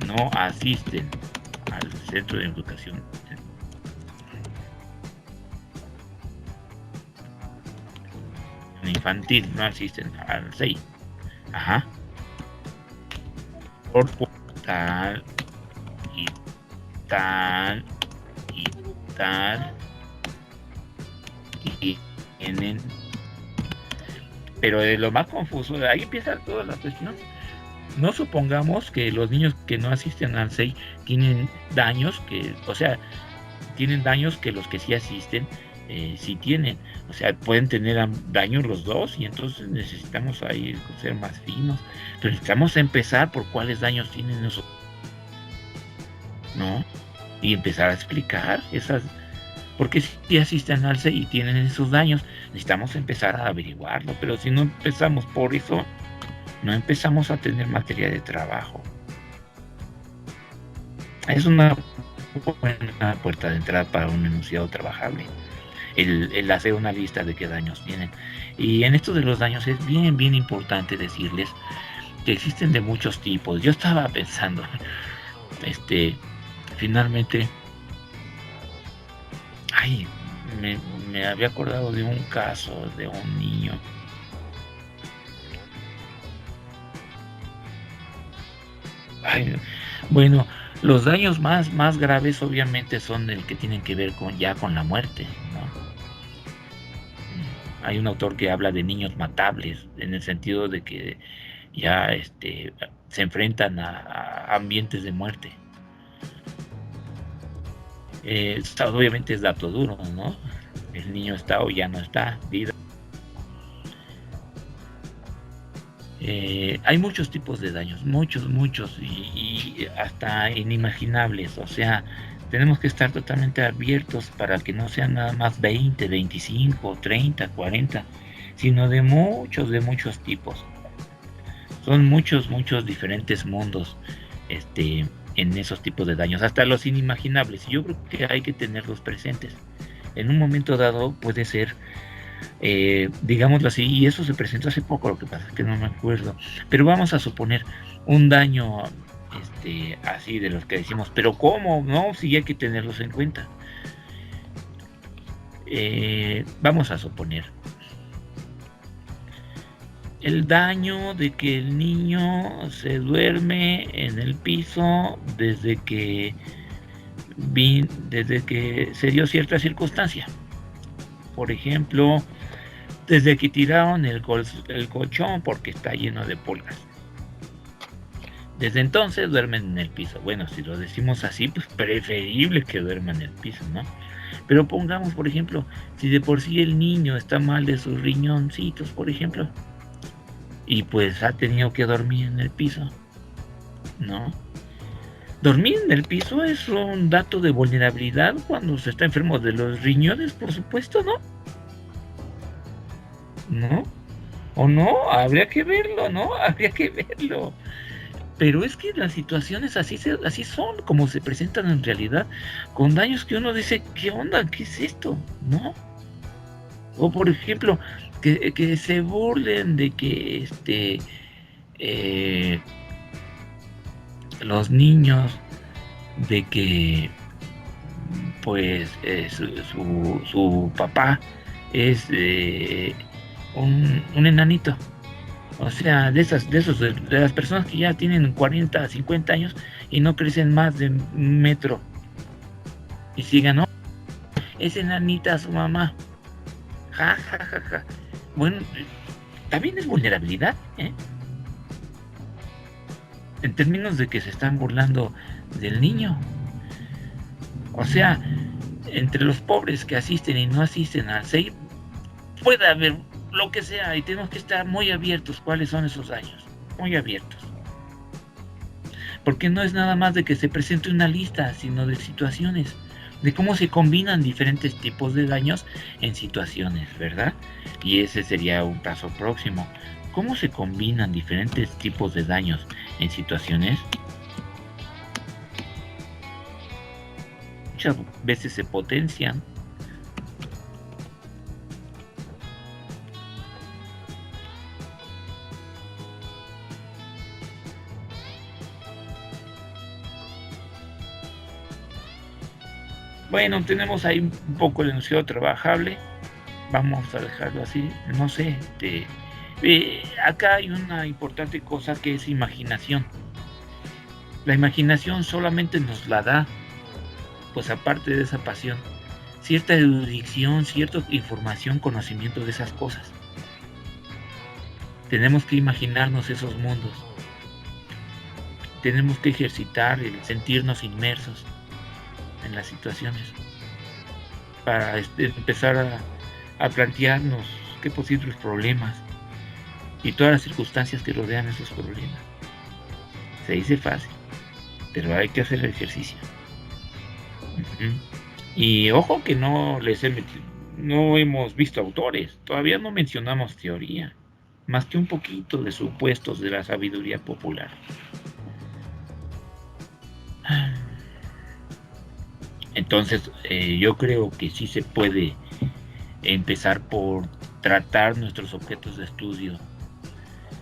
No asisten al centro de educación infantil, no asisten al SEI. Por tal y tal tal, y tienen, pero de lo más confuso, de ahí empieza toda la cuestión. No supongamos que los niños que no asisten al SEI tienen daños, tienen daños que los que sí asisten sí tienen. O sea, pueden tener daños los dos y entonces necesitamos ahí ser más finos. Pero necesitamos empezar por cuáles daños tienen esos, ¿no? Y empezar a explicar esas, porque si asisten al SEI y tienen esos daños, necesitamos empezar a averiguarlo. Pero si no empezamos por eso, no empezamos a tener materia de trabajo. Es una buena puerta de entrada para un enunciado trabajable, el hacer una lista de qué daños tienen. Y en esto de los daños es bien importante decirles que existen de muchos tipos. Yo estaba pensando, finalmente, me había acordado de un caso de un niño. Bueno, los daños más graves obviamente son el que tienen que ver con la muerte, ¿no? Hay un autor que habla de niños matables, en el sentido de que ya se enfrentan a ambientes de muerte. Obviamente es dato duro, ¿no? El niño está o ya no está, vida. Hay muchos tipos de daños, muchos, y hasta inimaginables. O sea, tenemos que estar totalmente abiertos para que no sean nada más 20, 25, 30, 40, sino de muchos tipos. Son muchos diferentes mundos en esos tipos de daños, hasta los inimaginables. Yo creo que hay que tenerlos presentes. En un momento dado puede ser, digámoslo así, y eso se presentó hace poco, lo que pasa es que no me acuerdo, pero vamos a suponer un daño así de los que decimos, pero ¿cómo? No, sí hay que tenerlos en cuenta. Vamos a suponer el daño de que el niño se duerme en el piso desde que se dio cierta circunstancia. Por ejemplo, desde que tiraron el colchón porque está lleno de pulgas. Desde entonces duermen en el piso. Bueno, si lo decimos así, pues preferible que duerman en el piso, ¿no? Pero pongamos, por ejemplo, si de por sí el niño está mal de sus riñoncitos, por ejemplo, y pues ha tenido que dormir en el piso, ¿no? Dormir en el piso es un dato de vulnerabilidad cuando se está enfermo de los riñones, por supuesto, ¿no? ¿No? ¿O no? Habría que verlo, ¿no? Habría que verlo. Pero es que las situaciones así son, como se presentan en realidad, con daños que uno dice, ¿qué onda? ¿Qué es esto? ¿No? O por ejemplo, que se burlen de que los niños, de que pues su papá es un enanito. O sea, de las personas que ya tienen 40, 50 años y no crecen más de 1 metro. Y sigan, ¿no? Es enanita su mamá. Ja. Bueno, también es vulnerabilidad, ¿eh? En términos de que se están burlando del niño. O sea, entre los pobres que asisten y no asisten al SEI, puede haber lo que sea, y tenemos que estar muy abiertos cuáles son esos daños, muy abiertos. Porque no es nada más de que se presente una lista, sino de situaciones, de cómo se combinan diferentes tipos de daños en situaciones, ¿verdad? Y ese sería un paso próximo. ¿Cómo se combinan diferentes tipos de daños en situaciones? Muchas veces se potencian. Bueno, tenemos ahí un poco el enunciado trabajable. Vamos a dejarlo así. No sé, acá hay una importante cosa que es imaginación. La imaginación solamente nos la da, pues aparte de esa pasión, cierta erudición, cierta información, conocimiento de esas cosas. Tenemos que imaginarnos esos mundos. Tenemos que ejercitar el sentirnos inmersos en las situaciones para empezar a plantearnos qué posibles problemas y todas las circunstancias que rodean esos problemas. Se dice fácil, pero hay que hacer el ejercicio. Y ojo que no hemos visto autores, todavía no mencionamos teoría, más que un poquito de supuestos de la sabiduría popular. Entonces, yo creo que sí se puede empezar por tratar nuestros objetos de estudio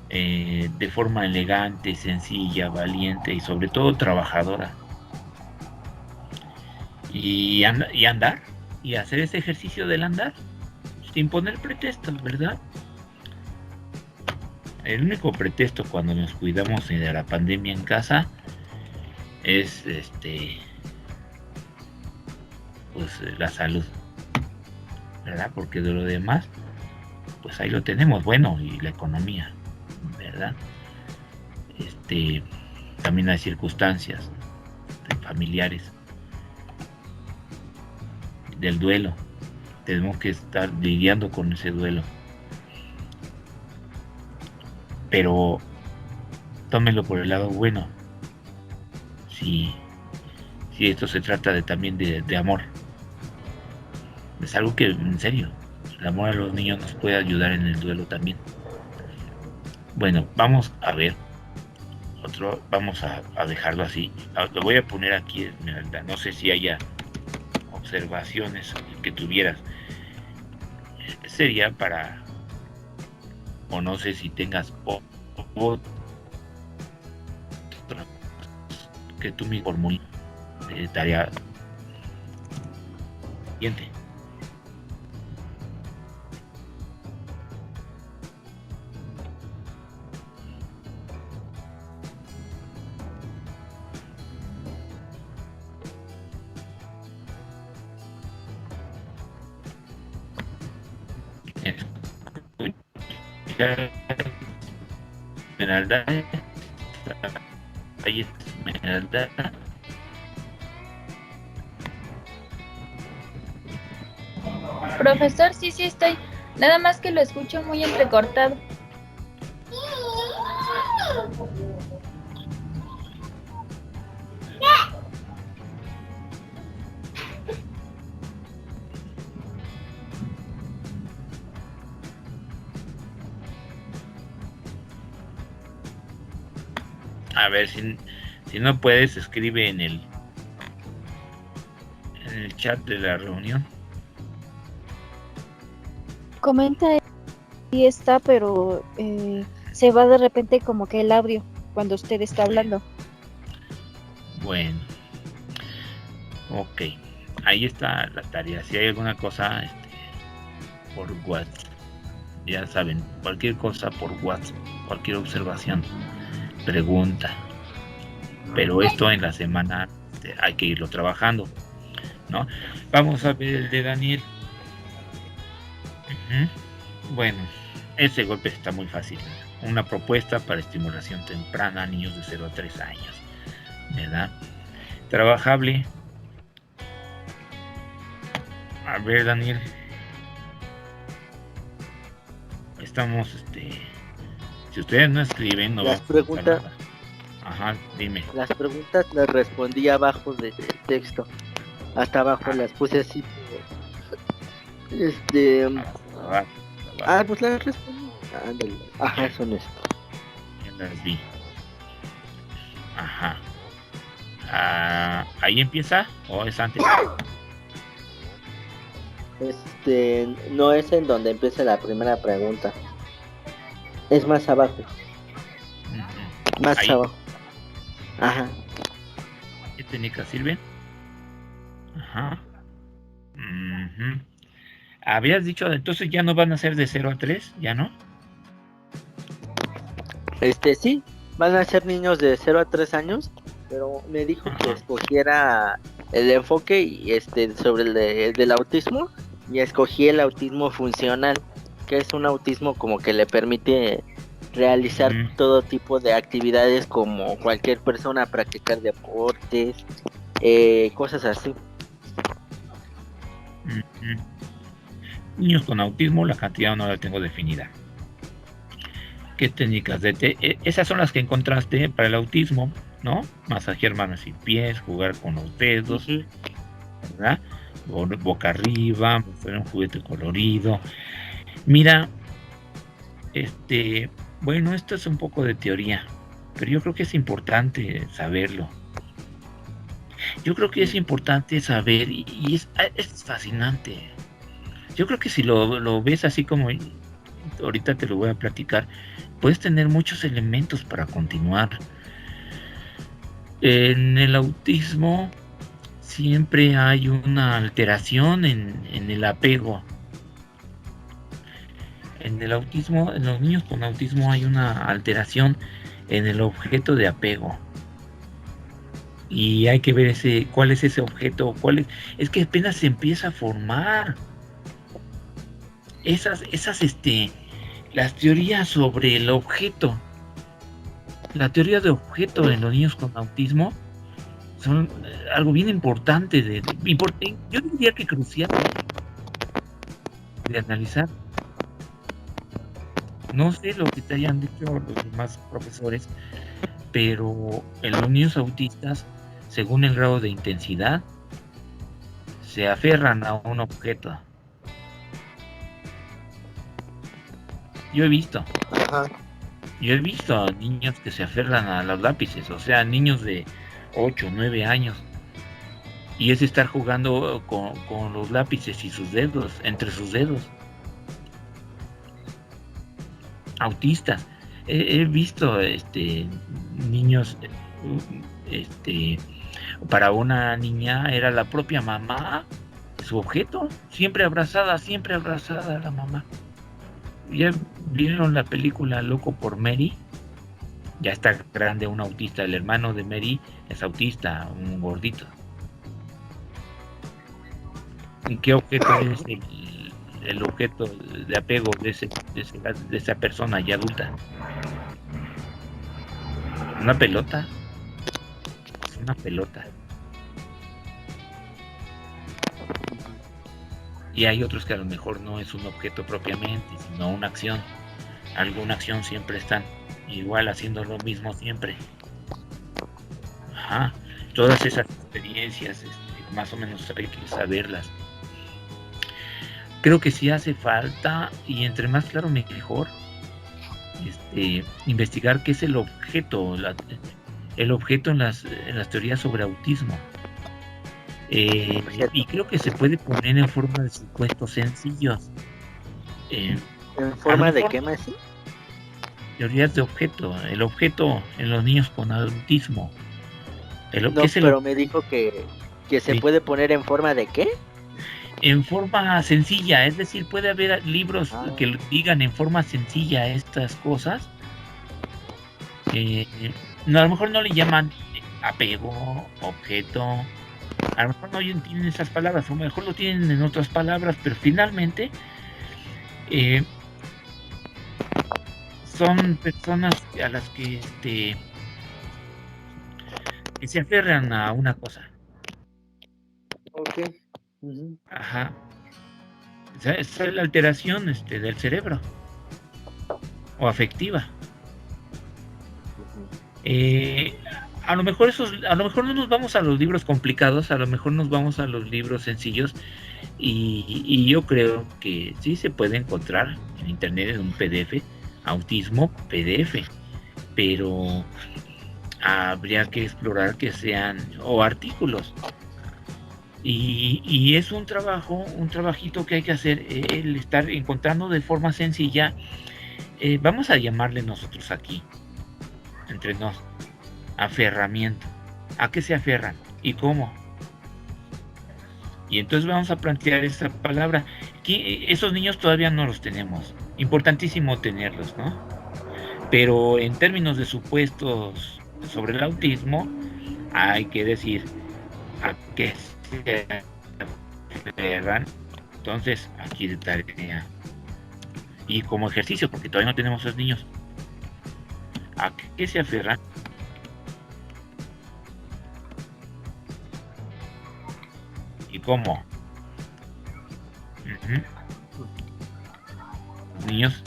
de forma elegante, sencilla, valiente y sobre todo trabajadora. Y andar, y hacer ese ejercicio del andar, sin poner pretextos, ¿verdad? El único pretexto cuando nos cuidamos de la pandemia en casa es pues la salud, ¿verdad? Porque de lo demás, pues ahí lo tenemos, bueno, y la economía, ¿verdad? También hay circunstancias familiares del duelo, tenemos que estar lidiando con ese duelo, pero tómenlo por el lado bueno. Si esto se trata también de amor, es algo que en serio, el amor a los niños nos puede ayudar en el duelo también. Bueno, vamos a ver otro, vamos a dejarlo así. Lo voy a poner aquí, Esmeralda, no sé si haya observaciones que tuvieras. Sería para, o no sé si tengas que tú me formules tarea siguiente. Esmeralda, ahí está Esmeralda. Profesor, sí estoy. Nada más que lo escucho muy entrecortado. A ver, si no puedes, escribe en el chat de la reunión. Comenta y está, pero se va de repente como que el audio cuando usted está hablando. Bueno, ok, ahí está la tarea. Si hay alguna cosa por WhatsApp, ya saben, cualquier cosa por WhatsApp, cualquier observación, pregunta, pero esto en la semana hay que irlo trabajando, ¿no? Vamos a ver el de Daniel. Bueno, ese golpe está muy fácil. Una propuesta para estimulación temprana a niños de 0 a 3 años, ¿verdad? Trabajable. A ver, Daniel, estamos, si ustedes no escriben, no las va preguntas. nada. Ajá, dime. Las preguntas las respondí abajo del texto. Hasta abajo las puse así. Pues las respondí. Ándale. Ajá, son esto. Ya las vi. Ajá. ¿Ahí empieza o es antes? No es en donde empieza la primera pregunta. Es más abajo. Más ahí. abajo. Ajá. ¿Qué técnicas sirven? Ajá. Habías dicho, entonces ya no van a ser de 0 a 3, ¿ya no? Sí, van a ser niños de 0 a 3 años, pero me dijo que escogiera el enfoque sobre el del autismo, y escogí el autismo funcional, que es un autismo como que le permite realizar Mm, todo tipo de actividades como cualquier persona, practicar deportes, cosas así. mm, mm. Niños con autismo, la cantidad no la tengo definida. ¿Qué técnicas esas son las que encontraste para el autismo, ¿no? Masajear manos y pies, jugar con los dedos, Ujú. ¿verdad? Boca arriba, mostrar un juguete colorido. Mira, bueno, esto es un poco de teoría, pero yo creo que es importante saberlo. Yo creo que es importante saber y es fascinante. Yo creo que si lo ves así como ahorita te lo voy a platicar, puedes tener muchos elementos para continuar. En el autismo siempre hay una alteración en el apego. En el autismo, en los niños con autismo hay una alteración en el objeto de apego. Y hay que ver cuál es ese objeto, es que apenas se empieza a formar. Las teorías sobre el objeto, la teoría de objeto en los niños con autismo son algo bien importante, yo diría que crucial de analizar. No sé lo que te hayan dicho los demás profesores, pero en los niños autistas, según el grado de intensidad, se aferran a un objeto. Yo he visto a niños que se aferran a los lápices, o sea, niños de 8, 9 años, y es estar jugando con los lápices y sus dedos, entre sus dedos. Autistas. He visto niños, para una niña era la propia mamá su objeto, siempre abrazada a la mamá. ¿Ya vieron la película Loco por Mary? Ya está grande, un autista, el hermano de Mary es autista, un gordito. ¿Y qué objeto es el objeto de apego de esa persona ya adulta? Una pelota. Es una pelota. Y hay otros que a lo mejor no es un objeto propiamente, sino una acción. Alguna acción siempre están igual haciendo lo mismo siempre. Ajá. Todas esas experiencias, más o menos hay que saberlas. Creo que sí hace falta, y entre más claro mejor, investigar qué es el objeto, el objeto en las teorías sobre autismo. Y creo que se puede poner en forma de supuestos sencillos. ¿En forma de qué más? Teorías de objeto. El objeto en los niños con autismo. Pero me dijo que se puede poner en forma de qué. En forma sencilla, es decir, puede haber libros que digan en forma sencilla estas cosas. A lo mejor no le llaman apego, objeto, a lo mejor no tienen esas palabras, o mejor lo tienen en otras palabras, pero finalmente son personas a las que se aferran a una cosa. Okay. Ajá. Esa es la alteración del cerebro o afectiva. A lo mejor no nos vamos a los libros complicados, a lo mejor nos vamos a los libros sencillos, y yo creo que sí se puede encontrar en internet en un PDF, autismo PDF, pero habría que explorar que sean o artículos. Y es un trabajito que hay que hacer, el estar encontrando de forma sencilla. Vamos a llamarle nosotros aquí, entre nos, aferramiento. ¿A qué se aferran? ¿Y cómo? Y entonces vamos a plantear esa palabra. Que esos niños todavía no los tenemos. Importantísimo tenerlos, ¿no? Pero en términos de supuestos sobre el autismo, hay que decir, a qué se aferran. Entonces, aquí de tarea. Y como ejercicio, porque todavía no tenemos esos niños, ¿a qué se aferran? ¿Y cómo? Niños,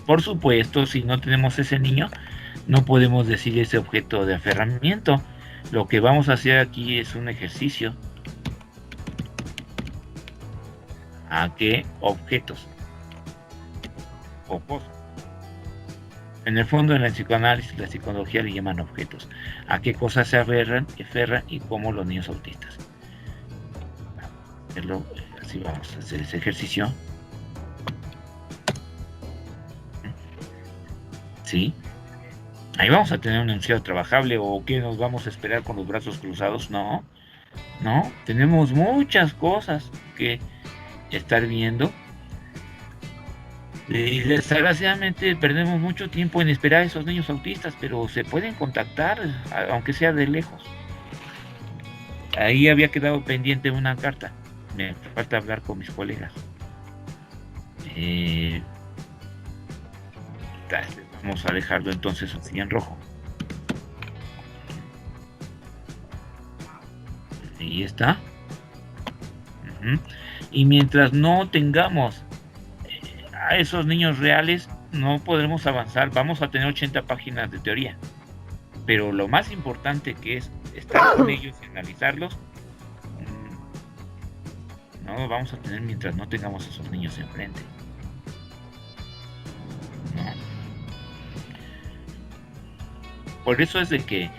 por supuesto, si no tenemos ese niño, no podemos decir ese objeto de aferramiento. Lo que vamos a hacer aquí es un ejercicio. ¿A qué objetos o cosas? En el fondo, en el psicoanálisis, la psicología le llaman objetos. ¿A qué cosas se aferran y cómo los niños autistas? Así vamos a hacer ese ejercicio. ¿Sí? Ahí vamos a tener un enunciado trabajable, o que nos vamos a esperar con los brazos cruzados. No, tenemos muchas cosas que estar viendo. Y desgraciadamente perdemos mucho tiempo en esperar a esos niños autistas, pero se pueden contactar, aunque sea de lejos. Ahí había quedado pendiente una carta. Me falta hablar con mis colegas. Vamos a dejarlo entonces así en rojo. Ahí está. Y mientras no tengamos a esos niños reales, no podremos avanzar. Vamos a tener 80 páginas de teoría, pero lo más importante, que es estar con ellos y analizarlos, no lo vamos a tener mientras no tengamos a esos niños enfrente. Por eso es de que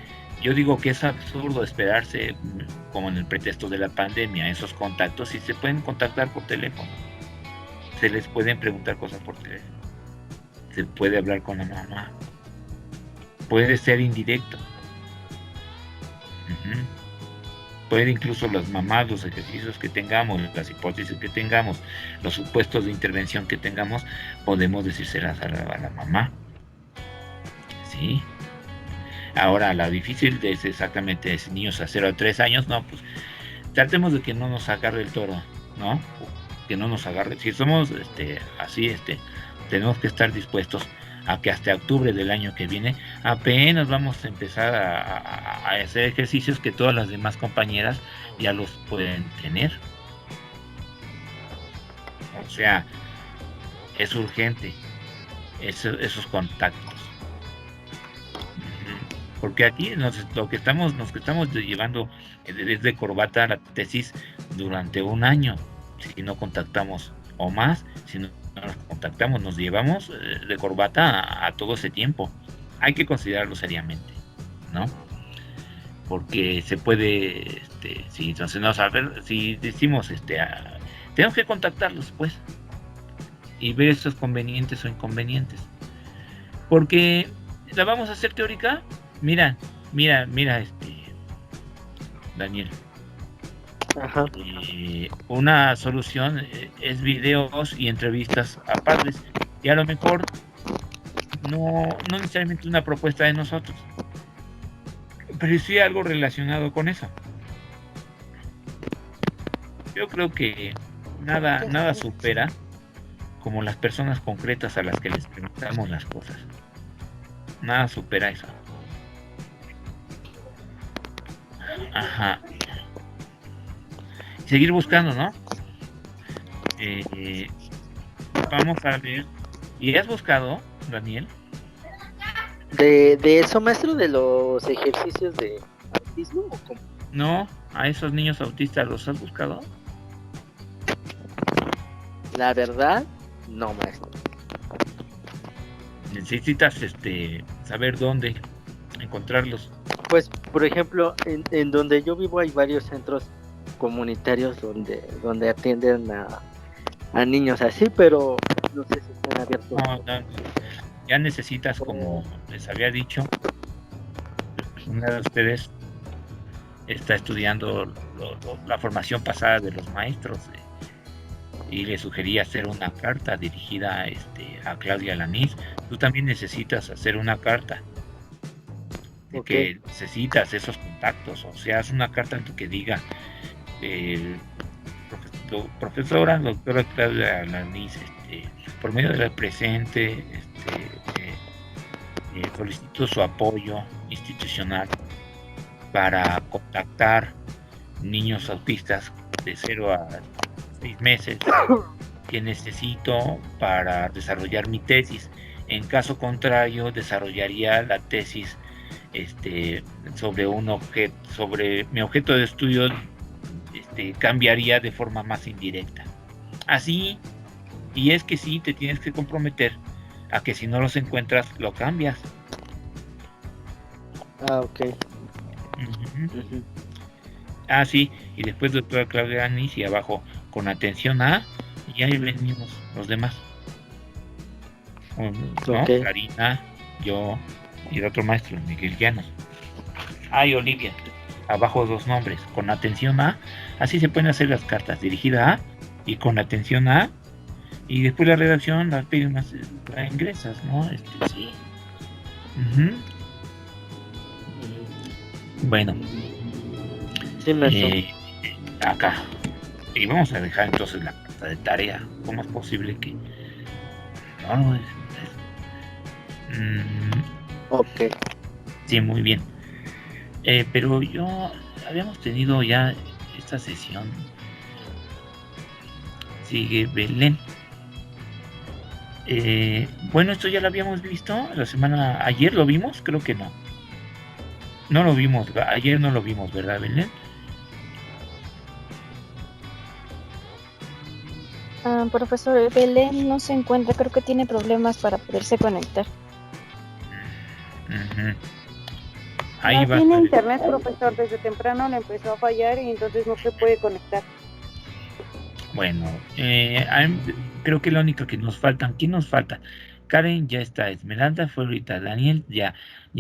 yo digo que es absurdo esperarse, como en el pretexto de la pandemia, esos contactos, y se pueden contactar por teléfono. Se les pueden preguntar cosas por teléfono. Se puede hablar con la mamá. Puede ser indirecto. Puede incluso las mamás, los ejercicios que tengamos, las hipótesis que tengamos, los supuestos de intervención que tengamos, podemos decírselas a la mamá. ¿Sí? Ahora, lo difícil es exactamente ese niños a 0 a 3 años, no, pues tratemos de que no nos agarre el toro, ¿no? Que no nos agarre. Si somos así, tenemos que estar dispuestos a que hasta octubre del año que viene apenas vamos a empezar a hacer ejercicios que todas las demás compañeras ya los pueden tener. O sea, es urgente esos contactos. Porque aquí nos que estamos llevando desde corbata la tesis durante un año. Si no contactamos, o más, si no nos contactamos, nos llevamos de corbata a todo ese tiempo. Hay que considerarlo seriamente, ¿no? Porque se puede, si decimos, tenemos que contactarlos, pues, y ver esos convenientes o inconvenientes. Porque la vamos a hacer teórica. Mira, Daniel. Ajá. Una solución es videos y entrevistas a padres, y a lo mejor no necesariamente una propuesta de nosotros, pero sí algo relacionado con eso. Yo creo que nada supera como las personas concretas a las que les preguntamos las cosas. Nada supera eso. Ajá. Seguir buscando, ¿no? Vamos a ver. ¿Y has buscado, Daniel? De eso, maestro, de los ejercicios de autismo, ¿o cómo? No, a esos niños autistas, ¿los has buscado? La verdad, no, maestro. Necesitas saber dónde encontrarlos. Pues, por ejemplo, en donde yo vivo hay varios centros comunitarios donde atienden a niños así, pero no sé si están abiertos. No, ya necesitas, como les había dicho, una de ustedes está estudiando la formación pasada de los maestros, y le sugería hacer una carta dirigida a Claudia Lanís. Tú también necesitas hacer una carta de Ok. que necesitas esos contactos, o sea, haz una carta en que diga, profesora, doctora Claudia Alanis, por medio del presente, solicito su apoyo institucional para contactar niños autistas de 0 a 6 meses que necesito para desarrollar mi tesis. En caso contrario, desarrollaría la tesis sobre sobre mi objeto de estudio, cambiaría de forma más indirecta. Así, y es que sí, te tienes que comprometer a que si no los encuentras, lo cambias. Ok. Ujú. Ujú. Sí, y después doctora Claudia Anis y abajo, con atención a, y ahí venimos los demás. ¿No? Ok. Karina, yo y el otro maestro, Miguel Llanos. Y Olivia, abajo 2 nombres, con atención a, así se pueden hacer las cartas, dirigida a y con atención a, y después la redacción la ingresas, ¿no? Sí. Ujú. Bueno, Sí, maestro. acá. Y vamos a dejar entonces la carta de tarea. ¿Cómo es posible que no? Ok. Sí, muy bien. Pero habíamos tenido ya esta sesión. Sigue Belén. Bueno, esto ya lo habíamos visto ayer lo vimos, creo que no. No lo vimos, ayer no lo vimos, ¿verdad, Belén? Profesor, Belén no se encuentra, creo que tiene problemas para poderse conectar. Ujú. Ahí No va a tiene estar. internet, profesor, desde temprano le empezó a fallar y entonces no se puede conectar. Bueno, creo que la única que nos faltan, ¿quién nos falta? Karen ya está, Esmeralda fue ahorita, Daniel ya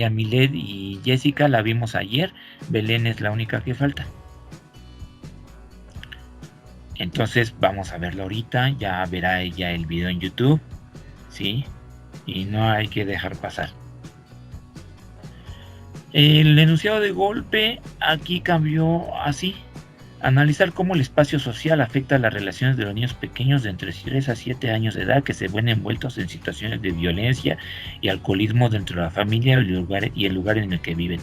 Milet y Jessica la vimos ayer, Belén es la única que falta. Entonces vamos a verlo ahorita, ya verá ella el video en YouTube, ¿sí? Y no hay que dejar pasar. El enunciado de golpe aquí cambió así. Analizar cómo el espacio social afecta las relaciones de los niños pequeños de entre 3 a 7 años de edad que se ven envueltos en situaciones de violencia y alcoholismo dentro de la familia y el lugar en el que viven.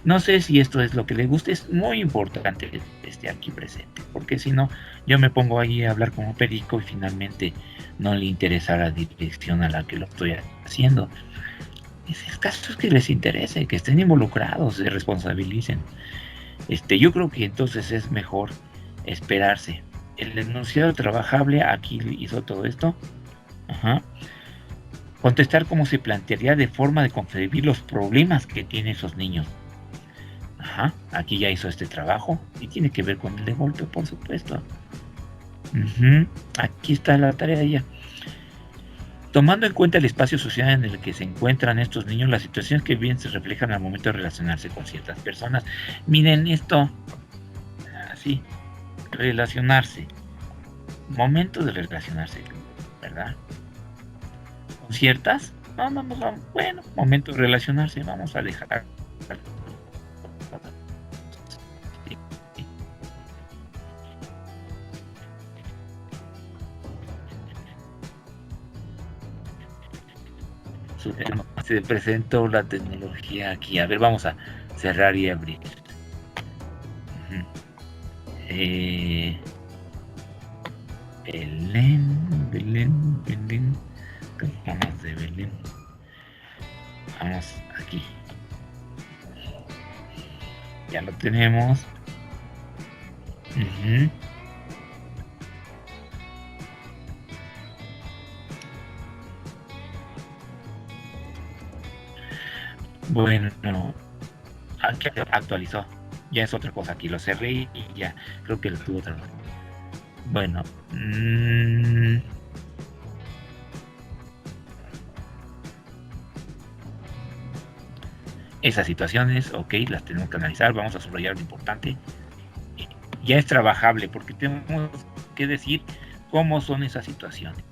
No sé si esto es lo que les gusta, es muy importante que esté aquí presente, porque si no, yo me pongo ahí a hablar como perico y finalmente no le interesa la dirección a la que lo estoy haciendo. El caso es que les interese, que estén involucrados, se responsabilicen. Yo creo que entonces es mejor esperarse. El enunciado trabajable aquí hizo todo esto. Ajá. Contestar cómo se plantearía de forma de concebir los problemas que tienen esos niños. Ajá. Aquí ya hizo este trabajo y tiene que ver con el de golpe, por supuesto. Ujú. Aquí está la tarea de ella. Tomando en cuenta el espacio social en el que se encuentran estos niños, las situaciones que viven se reflejan al momento de relacionarse con ciertas personas. Miren esto, así, relacionarse, momento de relacionarse, ¿verdad? Con ciertas, bueno, momento de relacionarse, vamos a dejar. Se presentó la tecnología aquí. A ver, vamos a cerrar y abrir. Belén. Campanas de Belén. Vamos aquí. Ya lo tenemos. Bueno, aquí actualizó. Ya es otra cosa. Aquí lo cerré y ya creo que lo tuvo otra vez. Bueno. Esas situaciones, ok, las tenemos que analizar. Vamos a subrayar lo importante. Ya es trabajable porque tenemos que decir cómo son esas situaciones.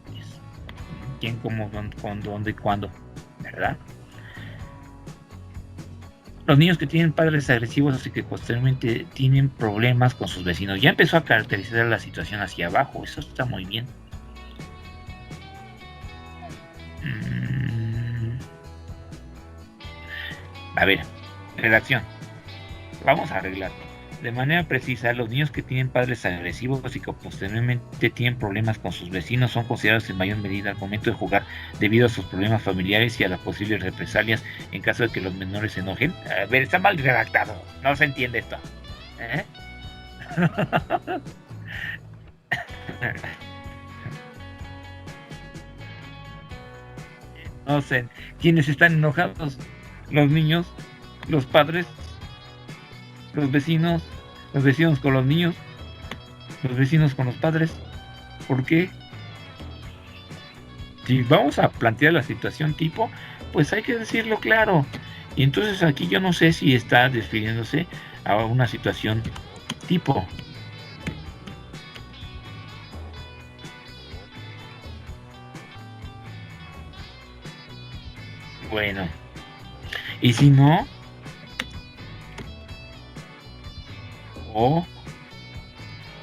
Quién, cómo, con dónde y cuándo, ¿verdad? los niños que tienen padres agresivos y que posteriormente tienen problemas con sus vecinos. Ya empezó a caracterizar la situación hacia abajo, eso está muy bien. A ver, redacción. Vamos a arreglar. De manera precisa, los niños que tienen padres agresivos y que posteriormente tienen problemas con sus vecinos son considerados en mayor medida al momento de jugar debido a sus problemas familiares y a las posibles represalias en caso de que los menores se enojen. A ver, está mal redactado. No se entiende esto. ¿Eh? No sé. ¿Quiénes están enojados? Los niños, los padres, los vecinos con los niños, los vecinos con los padres. ¿Por qué? Si vamos a plantear la situación tipo, pues hay que decirlo claro. Y entonces aquí yo no sé si está refiriéndose a una situación tipo. Bueno, y si no, o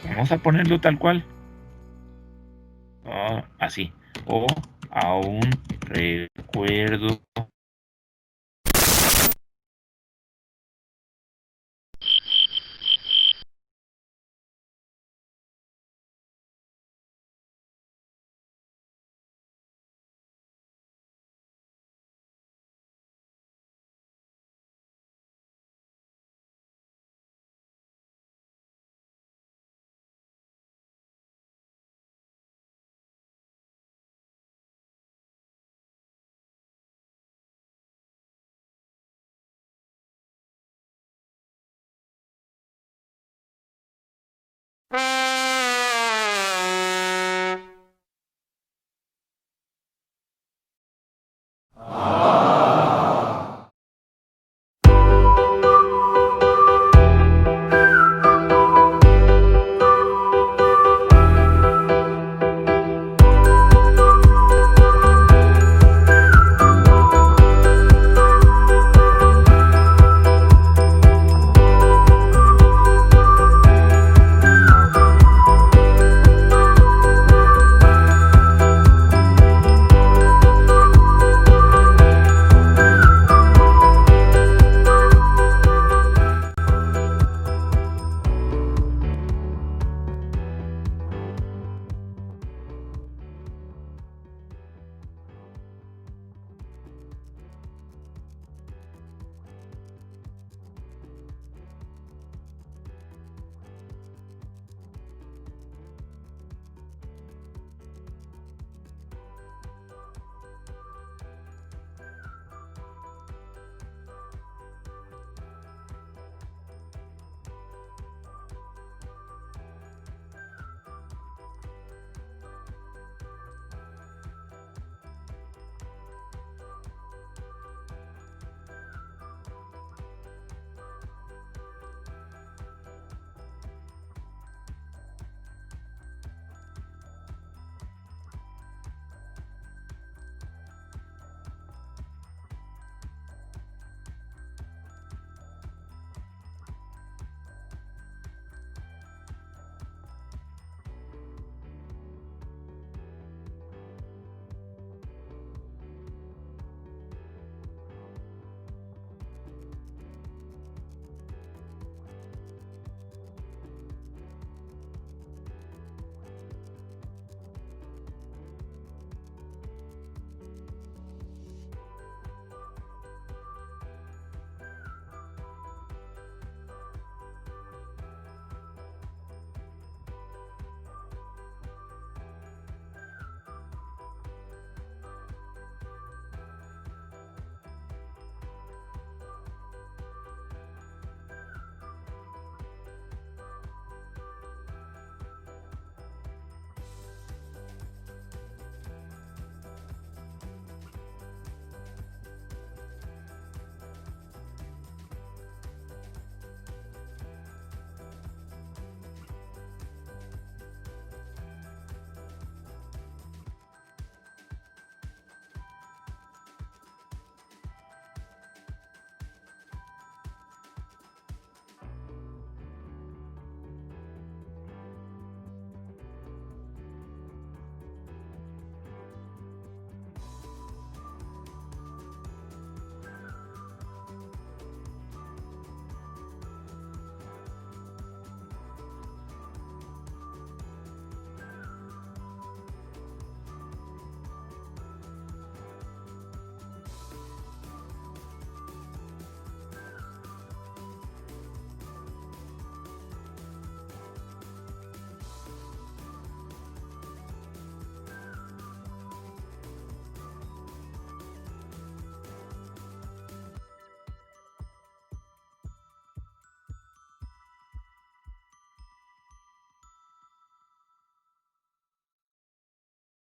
vamos a ponerlo tal cual, así, o a un recuerdo